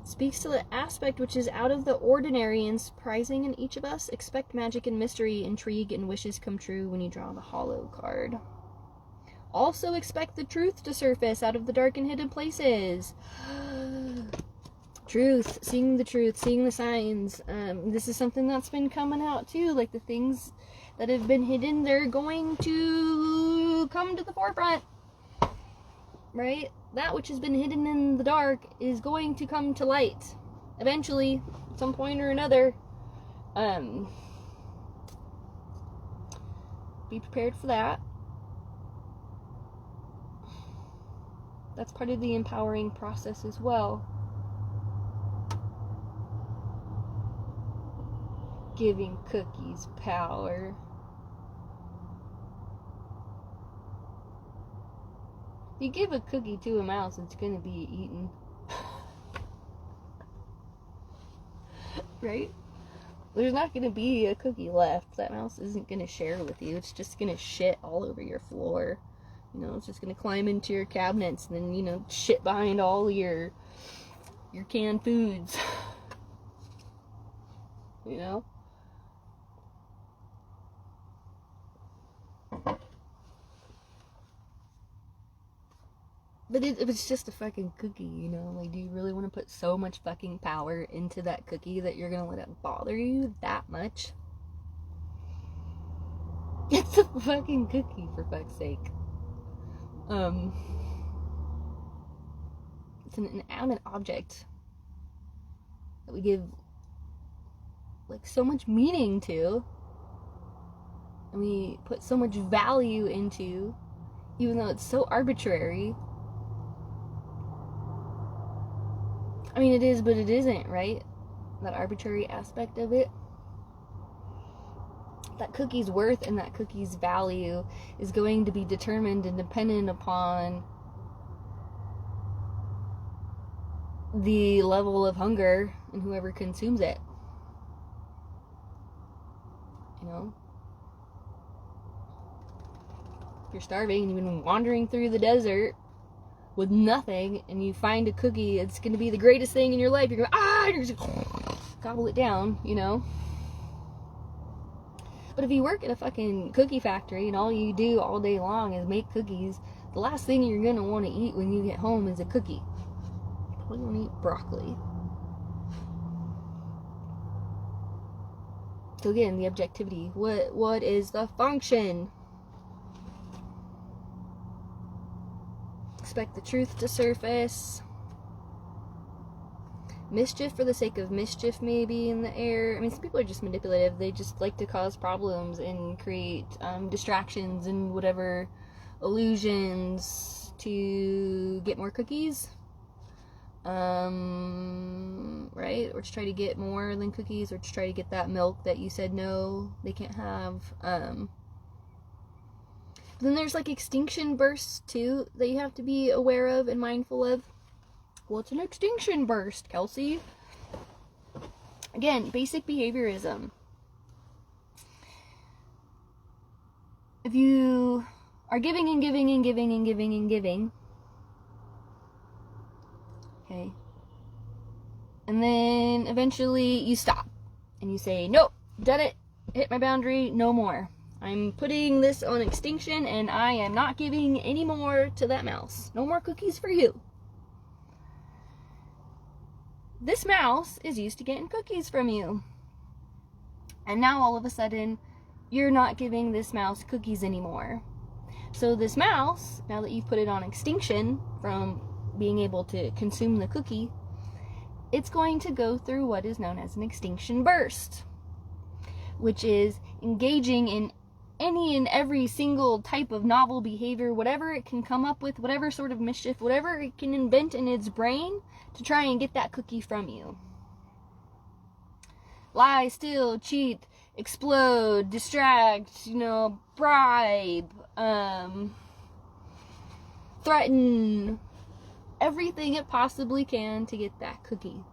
Speaks to the aspect which is out of the ordinary and surprising in each of us. Expect magic and mystery, intrigue, and wishes come true when you draw the hollow card. Also expect the truth to surface out of the dark and hidden places. Truth, seeing the signs. This is something that's been coming out too. Like the things that have been hidden, they're going to come to the forefront. Right? That which has been hidden in the dark is going to come to light. Eventually, at some point or another. Be prepared for that. That's part of the empowering process as well. Giving cookies power. You give a cookie to a mouse, it's gonna be eaten. Right? There's not gonna be a cookie left. That mouse isn't gonna share with you. It's just gonna shit all over your floor. It's just gonna climb into your cabinets and then, shit behind all your canned foods. But it was just a fucking cookie, Like, do you really want to put so much fucking power into that cookie that you're gonna let it bother you that much? It's a fucking cookie, for fuck's sake. It's an inanimate object that we give, like, so much meaning to, and we put so much value into, even though it's so arbitrary. I mean, it is, but it isn't, right? That arbitrary aspect of it. That cookie's worth and that cookie's value is going to be determined and dependent upon the level of hunger and whoever consumes it. If you're starving and you've been wandering through the desert with nothing, and you find a cookie, it's going to be the greatest thing in your life. You're going to you're just gobble it down, But if you work at a fucking cookie factory and all you do all day long is make cookies, the last thing you're going to want to eat when you get home is a cookie. You probably want to eat broccoli. So again, the objectivity. What is the function? Expect the truth to surface. Mischief for the sake of mischief, maybe, in the air. I mean, some people are just manipulative. They just like to cause problems and create distractions and whatever illusions to get more cookies. Right? Or to try to get more than cookies, or to try to get that milk that you said no, they can't have. Then there's like extinction bursts too that you have to be aware of and mindful of. What's an extinction burst, Kelsey? Again, basic behaviorism. If you are giving and giving and giving and giving and giving, okay, And then eventually you stop and you say, nope, done it, hit my boundary, no more. I'm putting this on extinction and I am not giving any more to that mouse. No more cookies for you. This mouse is used to getting cookies from you. And now all of a sudden, you're not giving this mouse cookies anymore. So this mouse, now that you've put it on extinction from being able to consume the cookie, it's going to go through what is known as an extinction burst, which is engaging in any and every single type of novel behavior, whatever it can come up with, whatever sort of mischief, whatever it can invent in its brain to try and get that cookie from you. Lie, steal, cheat, explode, distract, bribe, threaten, everything it possibly can to get that cookie.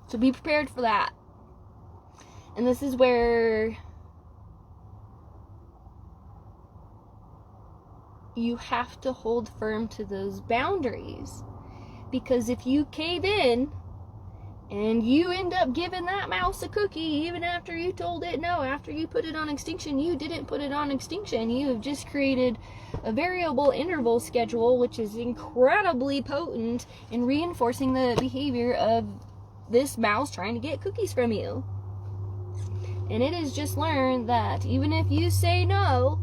So be prepared for that. And this is where you have to hold firm to those boundaries. Because if you cave in and you end up giving that mouse a cookie even after you told it no, after you put it on extinction, you didn't put it on extinction. You have just created a variable interval schedule, which is incredibly potent in reinforcing the behavior of this mouse trying to get cookies from you. And it has just learned that even if you say no,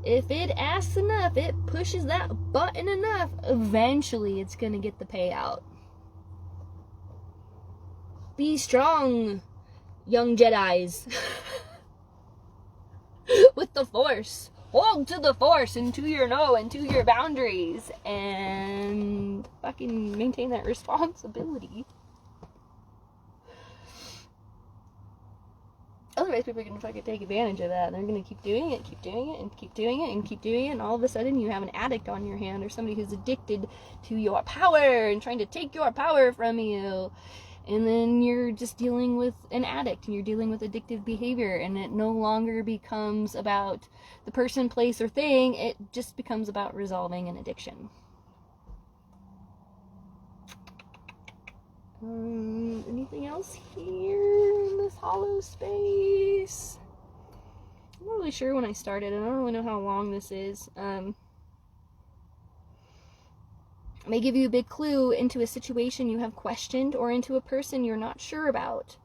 if it asks enough, it pushes that button enough, eventually it's going to get the payout. Be strong, young Jedis. With the Force. Hold to the Force and to your no and to your boundaries. And fucking maintain that responsibility. Otherwise, people are going to fucking take advantage of that. They're going to keep doing it, and keep doing it, and keep doing it, and all of a sudden you have an addict on your hand, or somebody who's addicted to your power and trying to take your power from you. And then you're just dealing with an addict, and you're dealing with addictive behavior, and it no longer becomes about the person, place, or thing. It just becomes about resolving an addiction. Anything else here in this hollow space? I'm not really sure when I started. I don't really know how long this is. May give you a big clue into a situation you have questioned or into a person you're not sure about.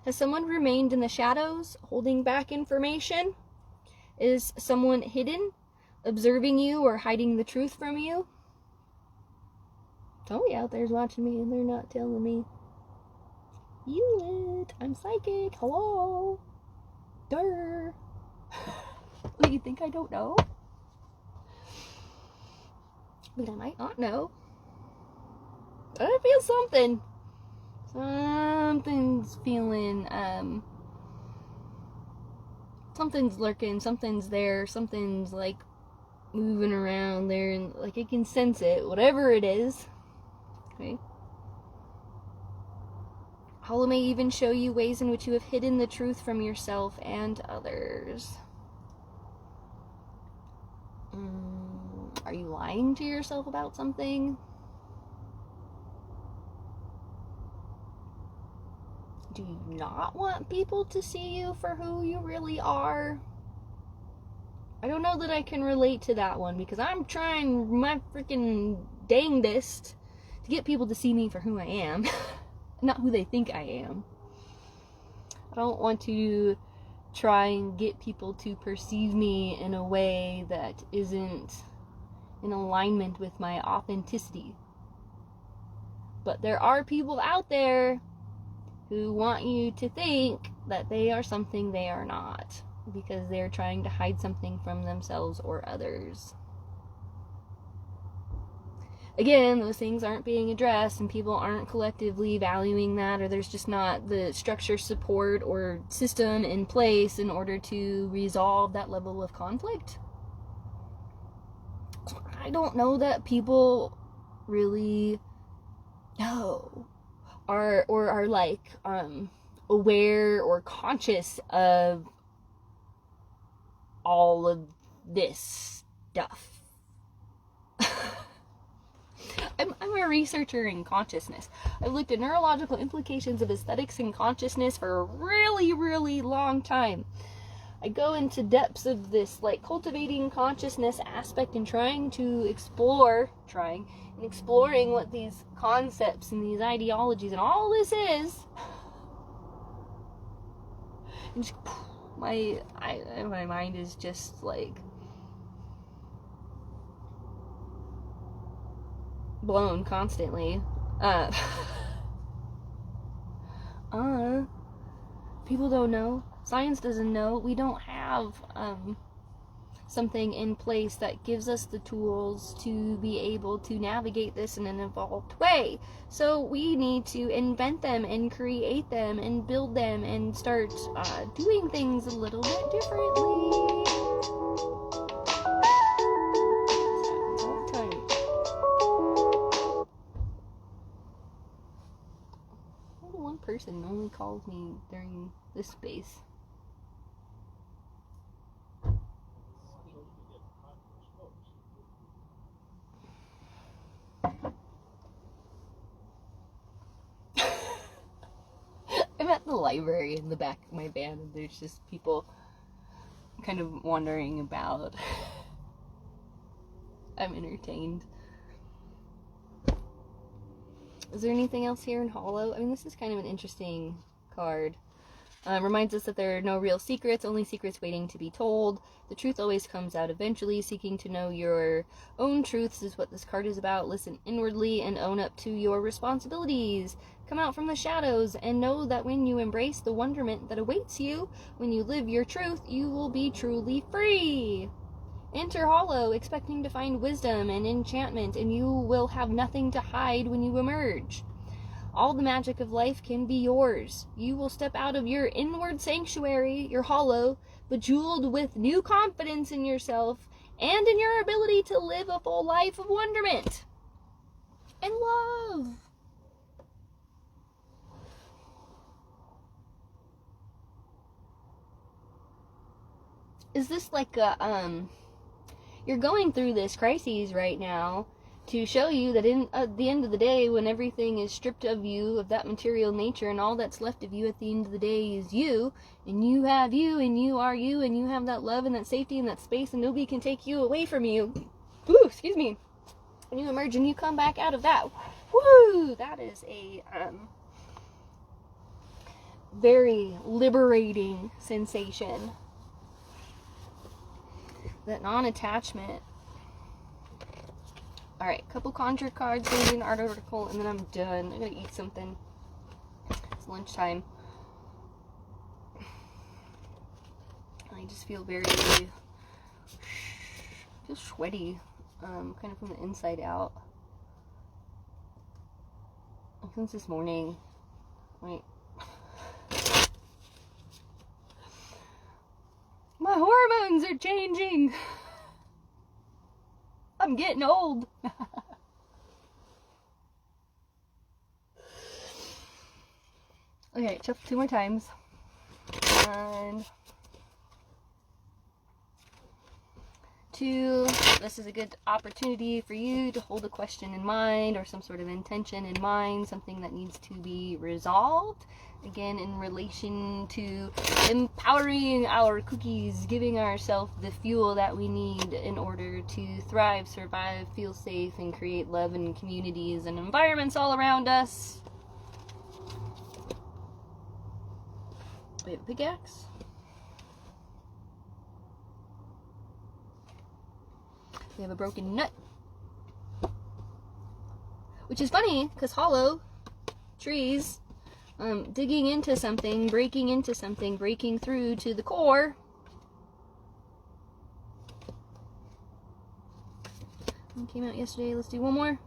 Has someone remained in the shadows, holding back information? Is someone hidden, observing you, or hiding the truth from you? Somebody out there's watching me and they're not telling me. I'm psychic. Hello. Durr. What, you think I don't know? But I might not know. But I feel something. Something's feeling, something's lurking, something's there, something's like moving around there, and like I can sense it, whatever it is. Okay. Hollow may even show you ways in which you have hidden the truth from yourself and others. Are you lying to yourself about something? Do you not want people to see you for who you really are? I don't know that I can relate to that one, because I'm trying my freaking dangdest to get people to see me for who I am. Not who they think I am. I don't want to try and get people to perceive me in a way that isn't in alignment with my authenticity. But there are people out there who want you to think that they are something they are not, because they're trying to hide something from themselves or others. Again, those things aren't being addressed, and people aren't collectively valuing that, or there's just not the structure, support, or system in place in order to resolve that level of conflict. I don't know that people really know or are like aware or conscious of all of this stuff. I'm a researcher in consciousness. I've looked at neurological implications of aesthetics and consciousness for a really, really long time. I go into depths of this, like, cultivating consciousness aspect and exploring what these concepts and these ideologies and all this is. And just, my mind is just, like, blown constantly. People don't know. Science doesn't know. We don't have something in place that gives us the tools to be able to navigate this in an evolved way. So we need to invent them and create them and build them and start doing things a little bit differently. All the time. Only one person only calls me during this space. I'm at the library in the back of my van, and there's just people kind of wandering about. I'm entertained. Is there anything else here in Hollow? I mean, this is kind of an interesting card. Reminds us that there are no real secrets, only secrets waiting to be told. The truth always comes out eventually. Seeking to know your own truths is what this card is about. Listen inwardly and own up to your responsibilities. Come out from the shadows and know that when you embrace the wonderment that awaits you, when you live your truth, you will be truly free. Enter Hollow expecting to find wisdom and enchantment, and you will have nothing to hide when you emerge. All the magic of life can be yours. You will step out of your inward sanctuary, your hollow, bejeweled with new confidence in yourself and in your ability to live a full life of wonderment and love. Is this like a, you're going through this crisis right now to show you that at the end of the day, when everything is stripped of you, of that material nature, and all that's left of you at the end of the day is you, and you have you, and you are you, and you have that love and that safety and that space, and nobody can take you away from you. Woo, excuse me. And you emerge and you come back out of that. Woo! That is a very liberating sensation. That non-attachment. Alright, couple conjure cards, gonna do an art article, and then I'm done. I'm gonna eat something. It's lunchtime. I just feel very, sweaty, kind of from the inside out. Since this morning, wait. My hormones are changing. I'm getting old. Okay, shuffle 2 more times. And 2. This is a good opportunity for you to hold a question in mind or some sort of intention in mind, something that needs to be resolved. Again, in relation to empowering our cookies, giving ourselves the fuel that we need in order to thrive, survive, feel safe, and create love in communities and environments all around us. We have a pickaxe. We have a broken nut. Which is funny, because hollow trees, digging into something, breaking through to the core. One came out yesterday. Let's do one more.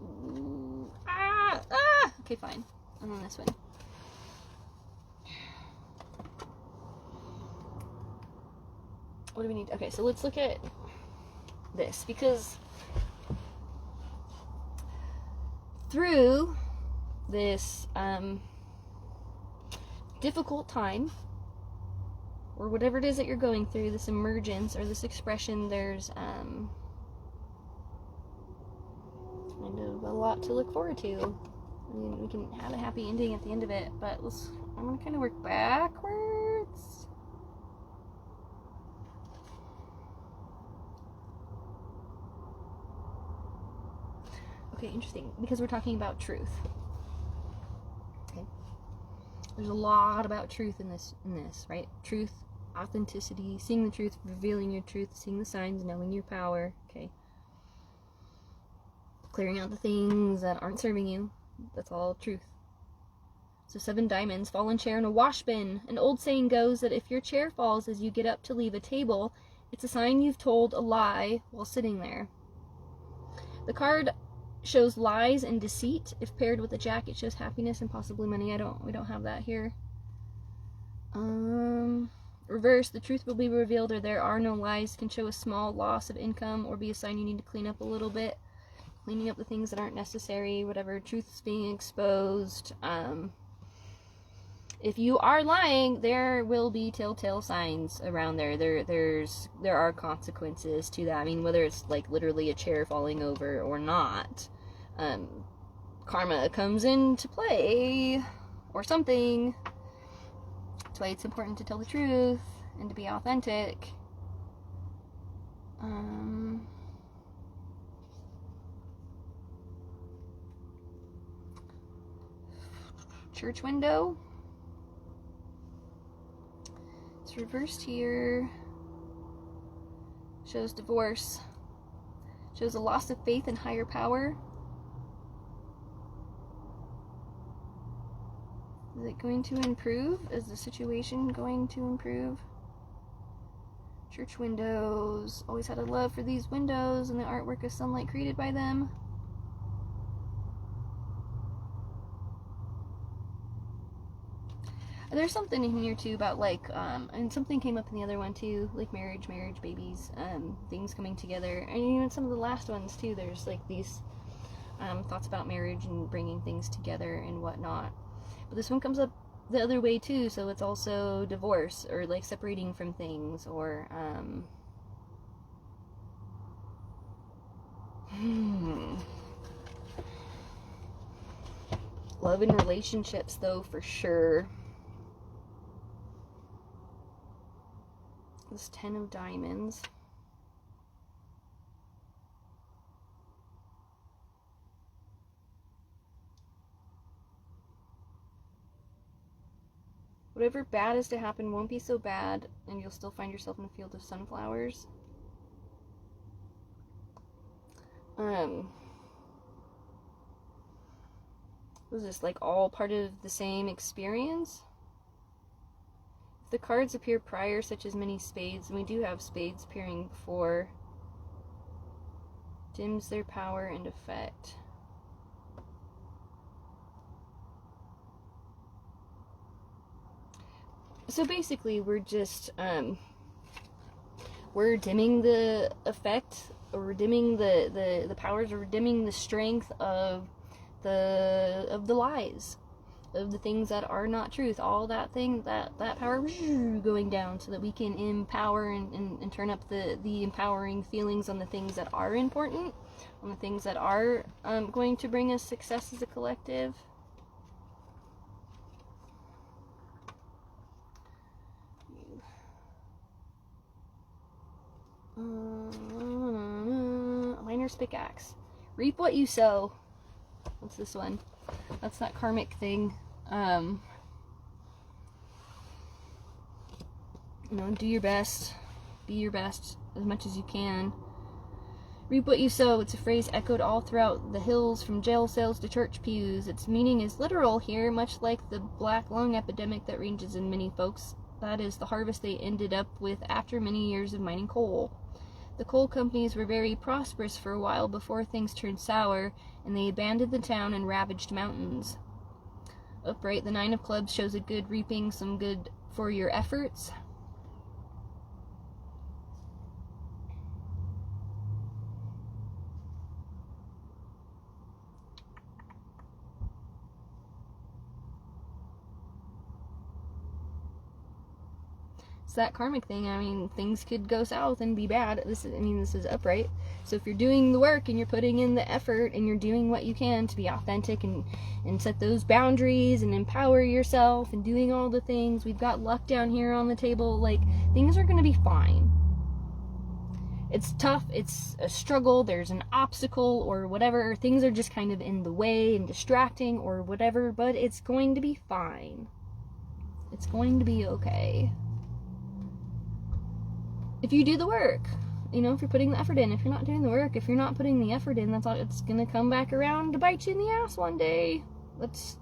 Ooh, okay, fine. I'm on this one. What do we need? Okay, so let's look at this, because through this difficult time, or whatever it is that you're going through, this emergence or this expression, there's kind of a lot to look forward to. I mean, we can have a happy ending at the end of it, but I'm going to kind of work backwards. Okay, interesting, because we're talking about truth. Okay. There's a lot about truth in this, right? Truth, authenticity, seeing the truth, revealing your truth, seeing the signs, knowing your power, okay? Clearing out the things that aren't serving you. That's all truth. So 7 diamonds, fallen chair, and a wash bin. An old saying goes that if your chair falls as you get up to leave a table, it's a sign you've told a lie while sitting there. The card shows lies and deceit. If paired with a jack, it shows happiness and possibly money. We don't have that here. Reverse, the truth will be revealed, or there are no lies, can show a small loss of income or be a sign you need to clean up a little bit. Cleaning up the things that aren't necessary, whatever, truth's being exposed. If you are lying, there will be telltale signs around there. There are consequences to that. I mean, whether it's like literally a chair falling over or not, karma comes into play or something. That's why it's important to tell the truth and to be authentic. Church window. It's reversed here. Shows divorce. Shows a loss of faith in higher power. Is it going to improve? Is the situation going to improve? Church windows. Always had a love for these windows and the artwork of sunlight created by them. There's something in here too about like, and something came up in the other one too, like marriage, babies, things coming together. And even some of the last ones too, there's like these thoughts about marriage and bringing things together and whatnot. But this one comes up the other way too, so it's also divorce or like separating from things or love and relationships though, for sure. This 10 of diamonds. Whatever bad is to happen won't be so bad, and you'll still find yourself in a field of sunflowers. Was this like all part of the same experience? The cards appear prior, such as many spades, and we do have spades appearing before, dims their power and effect. So basically, we're just, we're dimming the effect, or we're dimming the powers, or we're dimming the strength of the lies. Of the things that are not truth, all that power going down, so that we can empower and turn up the empowering feelings on the things that are important, on the things that are going to bring us success as a collective. Miner's pickaxe. Reap what you sow. What's this one? That's that karmic thing. You know, do your best. Be your best as much as you can. Reap what you sow. It's a phrase echoed all throughout the hills, from jail cells to church pews. Its meaning is literal here, much like the black lung epidemic that ranges in many folks. That is the harvest they ended up with after many years of mining coal. The coal companies were very prosperous for a while before things turned sour, and they abandoned the town and ravaged mountains. Upright, the 9 of clubs shows a good reaping, some good for your efforts. It's that karmic thing. I mean, things could go south and be bad. This is upright. So if you're doing the work and you're putting in the effort and you're doing what you can to be authentic and set those boundaries and empower yourself and doing all the things, we've got luck down here on the table. Like, things are going to be fine. It's tough, it's a struggle, there's an obstacle or whatever. Things are just kind of in the way and distracting or whatever, but it's going to be fine. It's going to be okay. If you do the work, if you're putting the effort in. If you're not doing the work, if you're not putting the effort in, that's all. It's gonna come back around to bite you in the ass one day. That's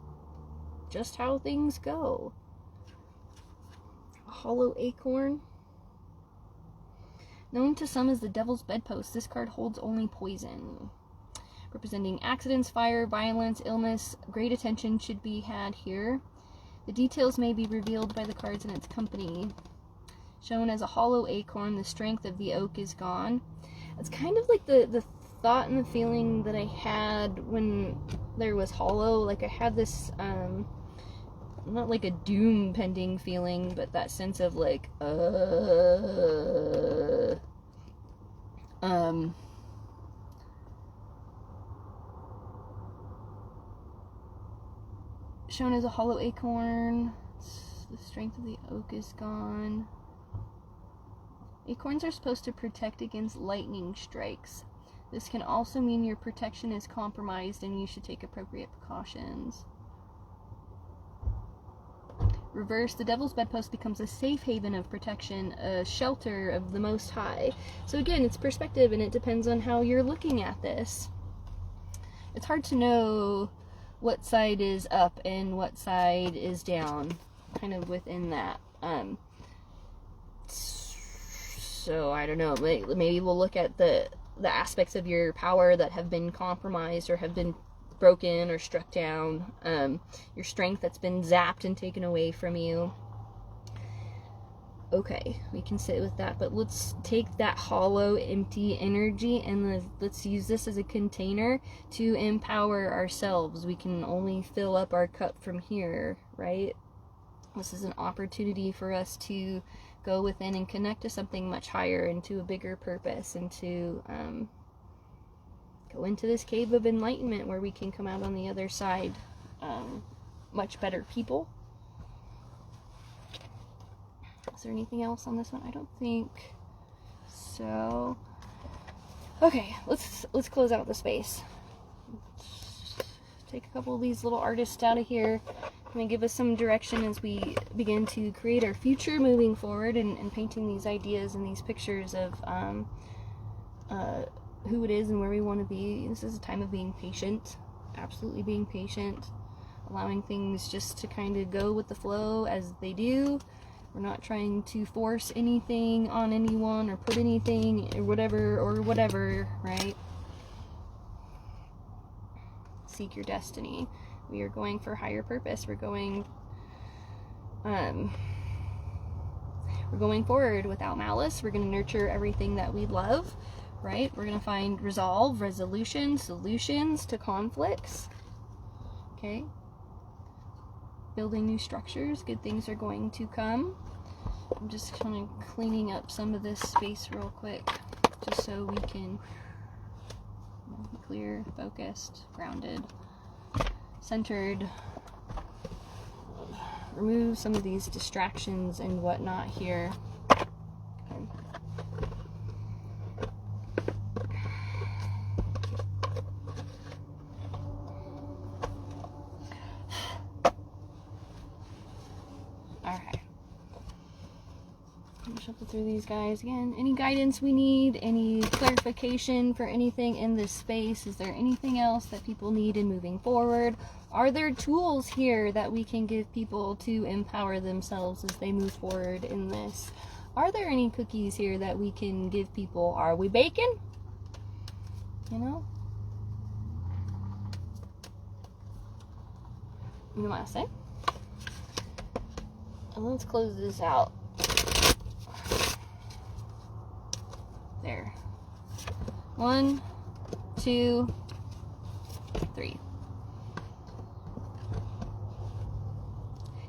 just how things go. A hollow acorn. Known to some as the devil's bedpost, this card holds only poison. Representing accidents, fire, violence, illness, great attention should be had here. The details may be revealed by the cards and its company. Shown as a hollow acorn, the strength of the oak is gone. It's kind of like the thought and the feeling that I had when there was hollow. Like, I had this, not like a doom pending feeling, but that sense of like, shown as a hollow acorn, the strength of the oak is gone. Acorns are supposed to protect against lightning strikes. This can also mean your protection is compromised and you should take appropriate precautions. Reverse, the devil's bedpost becomes a safe haven of protection, a shelter of the Most High. So again, it's perspective, and it depends on how you're looking at this. It's hard to know what side is up and what side is down, kind of within that. So I don't know, maybe we'll look at the aspects of your power that have been compromised or have been broken or struck down, your strength that's been zapped and taken away from you. Okay, we can sit with that, but let's take that hollow, empty energy and let's use this as a container to empower ourselves. We can only fill up our cup from here, right? This is an opportunity for us to go within and connect to something much higher and to a bigger purpose, and to go into this cave of enlightenment where we can come out on the other side much better people. Is there anything else on this one? I don't think so. Okay, let's close out the space. Take a couple of these little artists out of here and give us some direction as we begin to create our future moving forward, and painting these ideas and these pictures of who it is and where we want to be. This is a time of being patient, absolutely being patient, allowing things just to kind of go with the flow as they do. We're not trying to force anything on anyone or put anything or whatever, right? Seek your destiny. We are going for higher purpose. We're going forward without malice. We're going to nurture everything that we love, right? We're going to find resolve, resolution, solutions to conflicts. Okay? Building new structures. Good things are going to come. I'm just kind of cleaning up some of this space real quick, just so we can be clear, focused, grounded, centered. Remove some of these distractions and whatnot here. Okay. Alright. I'm gonna shuffle through these guys again. Any guidance we need? Any clarification for anything in this space? Is there anything else that people need in moving forward? Are there tools here that we can give people to empower themselves as they move forward in this? Are there any cookies here that we can give people? Are we baking? You know? You know what I say? And let's close this out. There. 1, 2, 3.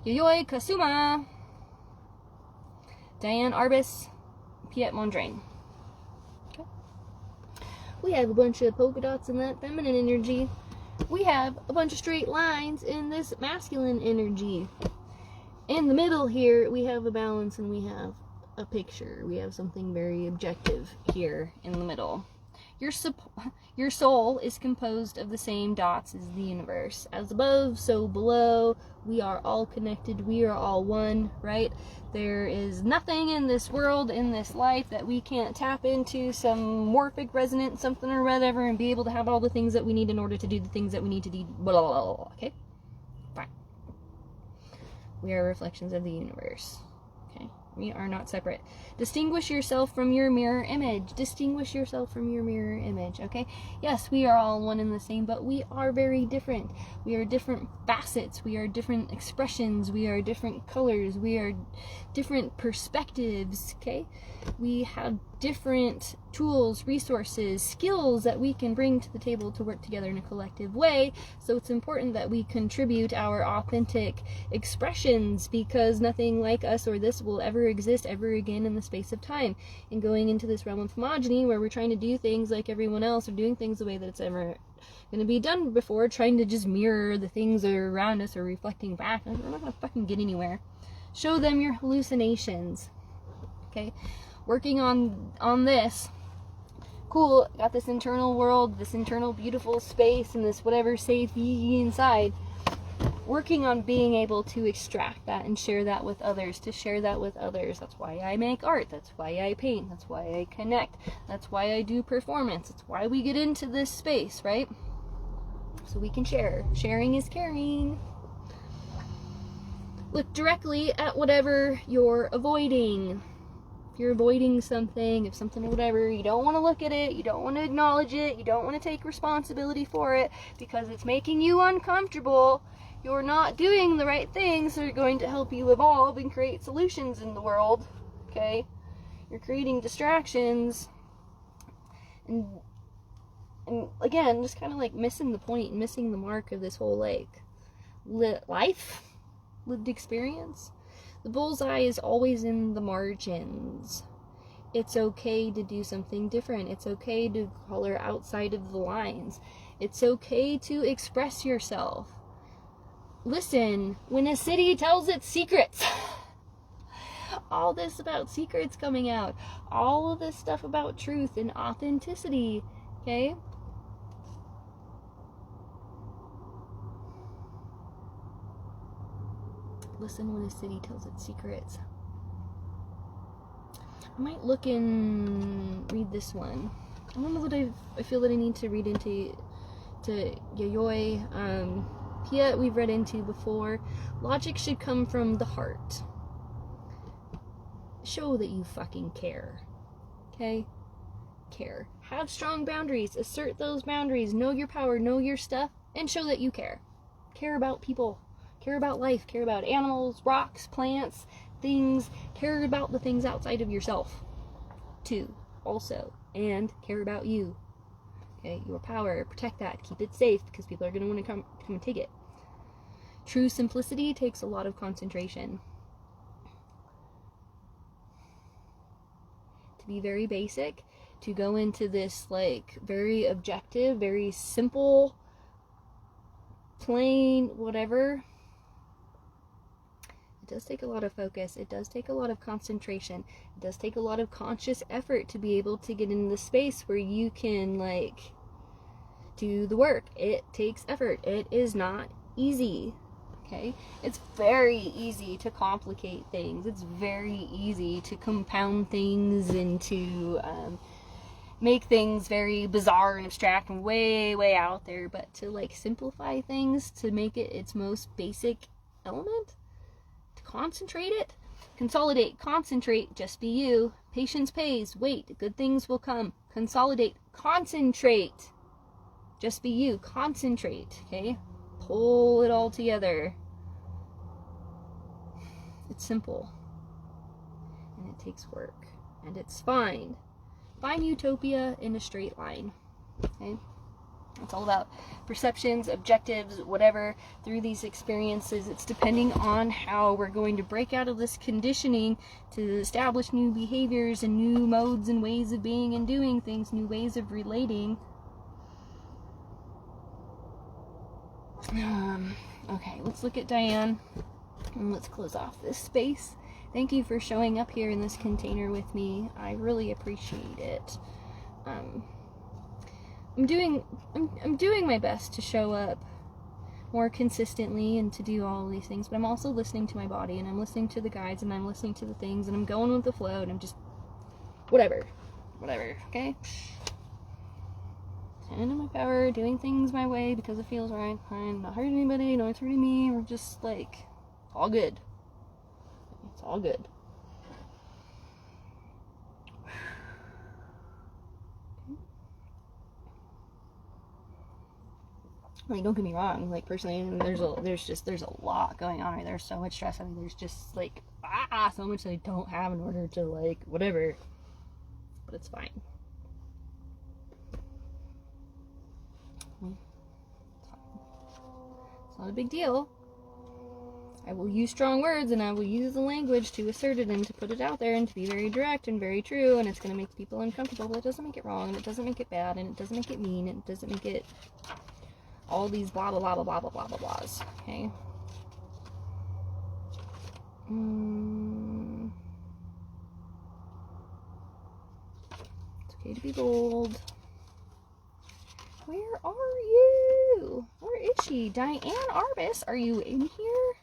Yoyoi Kasuma. Diane Arbus, Piet Mondrian. Okay. We have a bunch of polka dots in that feminine energy. We have a bunch of straight lines in this masculine energy. In the middle here, we have a balance and we have a picture. We have something very objective here in the middle. Your soul is composed of the same dots as the universe. As above, so below. We are all connected. We are all one, right? There is nothing in this world, in this life, that we can't tap into some morphic resonance, something or whatever, and be able to have all the things that we need in order to do the things that we need to do. Blah, blah, blah, blah. Okay? Fine. We are reflections of the universe. Okay? We are not separate. Distinguish yourself from your mirror image. Distinguish yourself from your mirror image, okay? Yes, we are all one and the same, but we are very different. We are different facets. We are different expressions. We are different colors. We are different perspectives, okay? We have different tools, resources, skills that we can bring to the table to work together in a collective way. So it's important that we contribute our authentic expressions, because nothing like us or this will ever exist ever again in the space of time. And going into this realm of homogeny where we're trying to do things like everyone else, or doing things the way that it's ever going to be done before, trying to just mirror the things that are around us or reflecting back, we're not going to fucking get anywhere. Show them your hallucinations. Okay? Working on this. Cool, got this internal world, this internal beautiful space, and this whatever safe inside. Working on being able to extract that and share that with others, to share that with others. That's why I make art. That's why I paint. That's why I connect. That's why I do performance. It's why we get into this space, right? So we can share. Sharing is caring. Look directly at whatever you're avoiding. If you're avoiding something, if something or whatever, you don't want to look at it, you don't want to acknowledge it, you don't want to take responsibility for it because it's making you uncomfortable. You're not doing the right things that are going to help you evolve and create solutions in the world, okay? You're creating distractions, and again, just kind of like missing the point, missing the mark of this whole, like, lived experience. The bullseye is always in the margins. It's okay to do something different. It's okay to color outside of the lines. It's okay to express yourself. Listen when a city tells its secrets. All this about secrets coming out. All of this stuff about truth and authenticity. Okay? Listen when a city tells its secrets. I might look and read this one. I don't know that I feel that I need to read into Yayoi. Piet we've read into before. Logic should come from the heart. Show that you fucking care. Okay? Care. Have strong boundaries. Assert those boundaries. Know your power. Know your stuff. And show that you care. Care about people. Care about life. Care about animals, rocks, plants, things. Care about the things outside of yourself, too, also. And care about you. Okay, your power. Protect that. Keep it safe, because people are going to want to come and take it. True simplicity takes a lot of concentration. To be very basic, to go into this, like, very objective, very simple, plain, whatever. It does take a lot of focus. It does take a lot of concentration. It does take a lot of conscious effort to be able to get in the space where you can, like, do the work. It takes effort. It is not easy. Okay? It's very easy to complicate things. It's very easy to compound things and to make things very bizarre and abstract and way, way out there. But to, like, simplify things, to make it its most basic element, concentrate it, consolidate, concentrate, just be you. Patience pays, wait, good things will come. Consolidate, concentrate, just be you, concentrate, okay? Pull it all together. It's simple, and it takes work, and it's fine. Find utopia in a straight line, okay? It's all about perceptions, objectives, whatever, through these experiences. It's depending on how we're going to break out of this conditioning to establish new behaviors and new modes and ways of being and doing things, new ways of relating. Okay, let's look at Diane, and let's close off this space. Thank you for showing up here in this container with me. I really appreciate it. I'm doing my best to show up more consistently and to do all of these things, but I'm also listening to my body, and I'm listening to the guides, and I'm listening to the things, and I'm going with the flow, and I'm just whatever, okay? Standing in my power, doing things my way because it feels right. I'm not hurting anybody, no one's hurting me. We're just like, all good. It's all good. Like, don't get me wrong, like, personally, there's a lot going on right there. So much stress. I mean, there's just like so much that I don't have in order to, like, whatever, but it's fine. It's not a big deal. I will use strong words, and I will use the language to assert it and to put it out there and to be very direct and very true, and it's going to make people uncomfortable, but it doesn't make it wrong, and it doesn't make it bad, and it doesn't make it mean, and it doesn't make it all these blah blah blah blah blah blah blah blah blahs. Okay. It's okay to be bold. Where are you? Where is she? Diane Arbus, are you in here?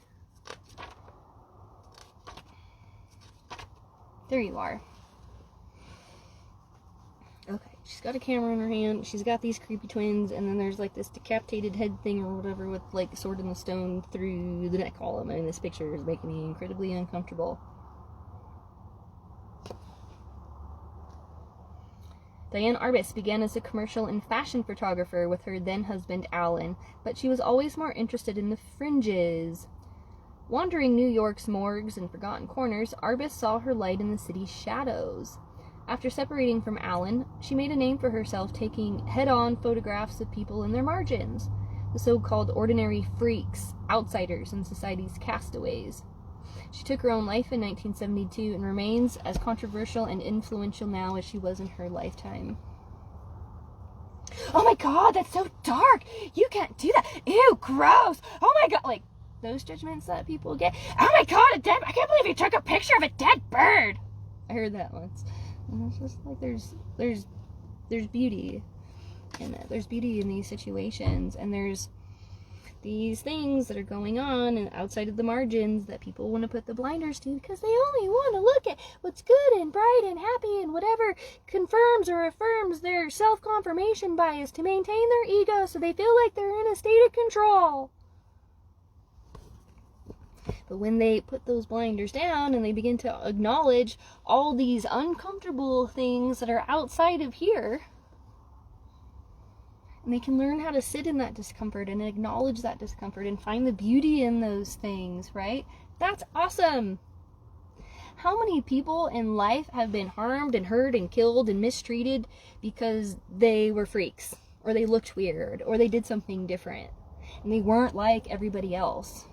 There you are. Okay, she's got a camera in her hand. She's got these creepy twins, and then there's like this decapitated head thing or whatever with like sword in the stone through the neck column. I mean, this picture is making me incredibly uncomfortable. Diane Arbus began as a commercial and fashion photographer with her then-husband Alan, but she was always more interested in the fringes. Wandering New York's morgues and forgotten corners, Arbus saw her light in the city's shadows. After separating from Alan, she made a name for herself taking head-on photographs of people in their margins, the so-called ordinary freaks, outsiders, and society's castaways. She took her own life in 1972 and remains as controversial and influential now as she was in her lifetime. Oh my god, that's so dark! You can't do that! Ew, gross! Oh my god, like, those judgments that people get. Oh my god, I can't believe you took a picture of a dead bird! I heard that once. And it's just like, there's beauty in it. There's beauty in these situations, and there's these things that are going on and outside of the margins that people want to put the blinders to because they only want to look at what's good and bright and happy and whatever confirms or affirms their self-confirmation bias to maintain their ego so they feel like they're in a state of control. But when they put those blinders down and they begin to acknowledge all these uncomfortable things that are outside of here, and they can learn how to sit in that discomfort and acknowledge that discomfort and find the beauty in those things, right? That's awesome. How many people in life have been harmed and hurt and killed and mistreated because they were freaks, or they looked weird, or they did something different, and they weren't like everybody else?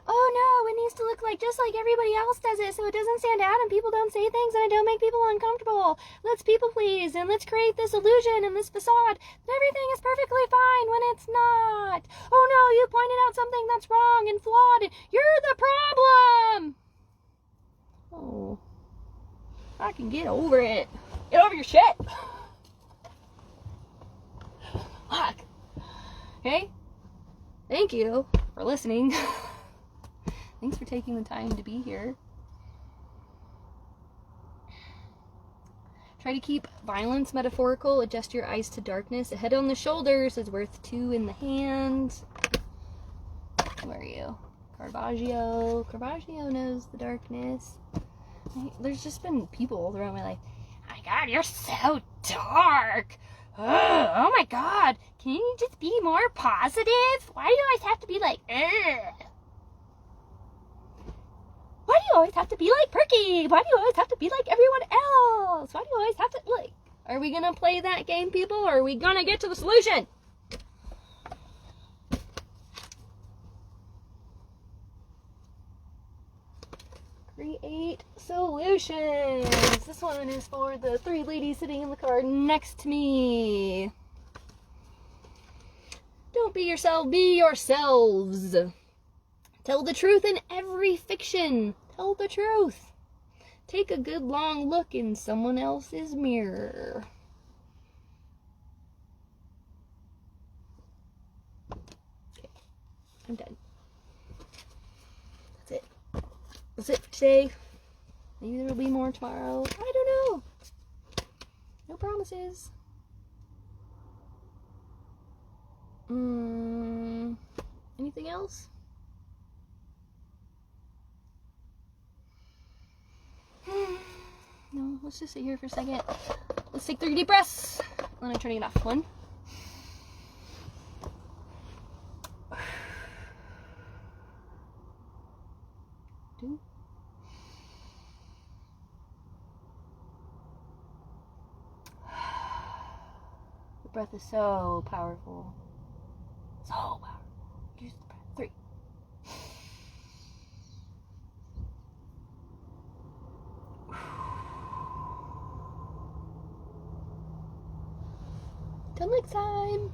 Oh no, it needs to look like just like everybody else does it so it doesn't stand out and people don't say things and it don't make people uncomfortable. Let's people please and let's create this illusion and this facade that everything is perfectly fine when it's not. Oh no, you pointed out something that's wrong and flawed and you're the problem. Oh, I can get over it. Get over your shit. Fuck. Okay? Thank you for listening. Thanks for taking the time to be here. Try to keep violence metaphorical. Adjust your eyes to darkness. A head on the shoulders is worth two in the hand. Who are you? Caravaggio. Caravaggio knows the darkness. There's just been people throughout my life. Oh my god, you're so dark. Ugh, oh my god. Can you just be more positive? Why do you always have to be like, ugh? Why do you always have to be like Perky? Why do you always have to be like everyone else? Why do you always have to, like, Are we gonna play that game, people, or are we gonna get to the solution? Create solutions. This one is for the 3 ladies sitting in the car next to me. Don't be yourself, be yourselves. Tell the truth in every fiction. Tell the truth. Take a good long look in someone else's mirror. Okay, I'm done. That's it. That's it for today. Maybe there will be more tomorrow. I don't know. No promises. Anything else? No, let's just sit here for a second. Let's take 3 deep breaths. Then I'm turning it off. 1. 2. The breath is so powerful. So powerful. Use the breath. 3. Till next time.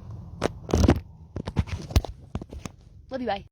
Love you, bye.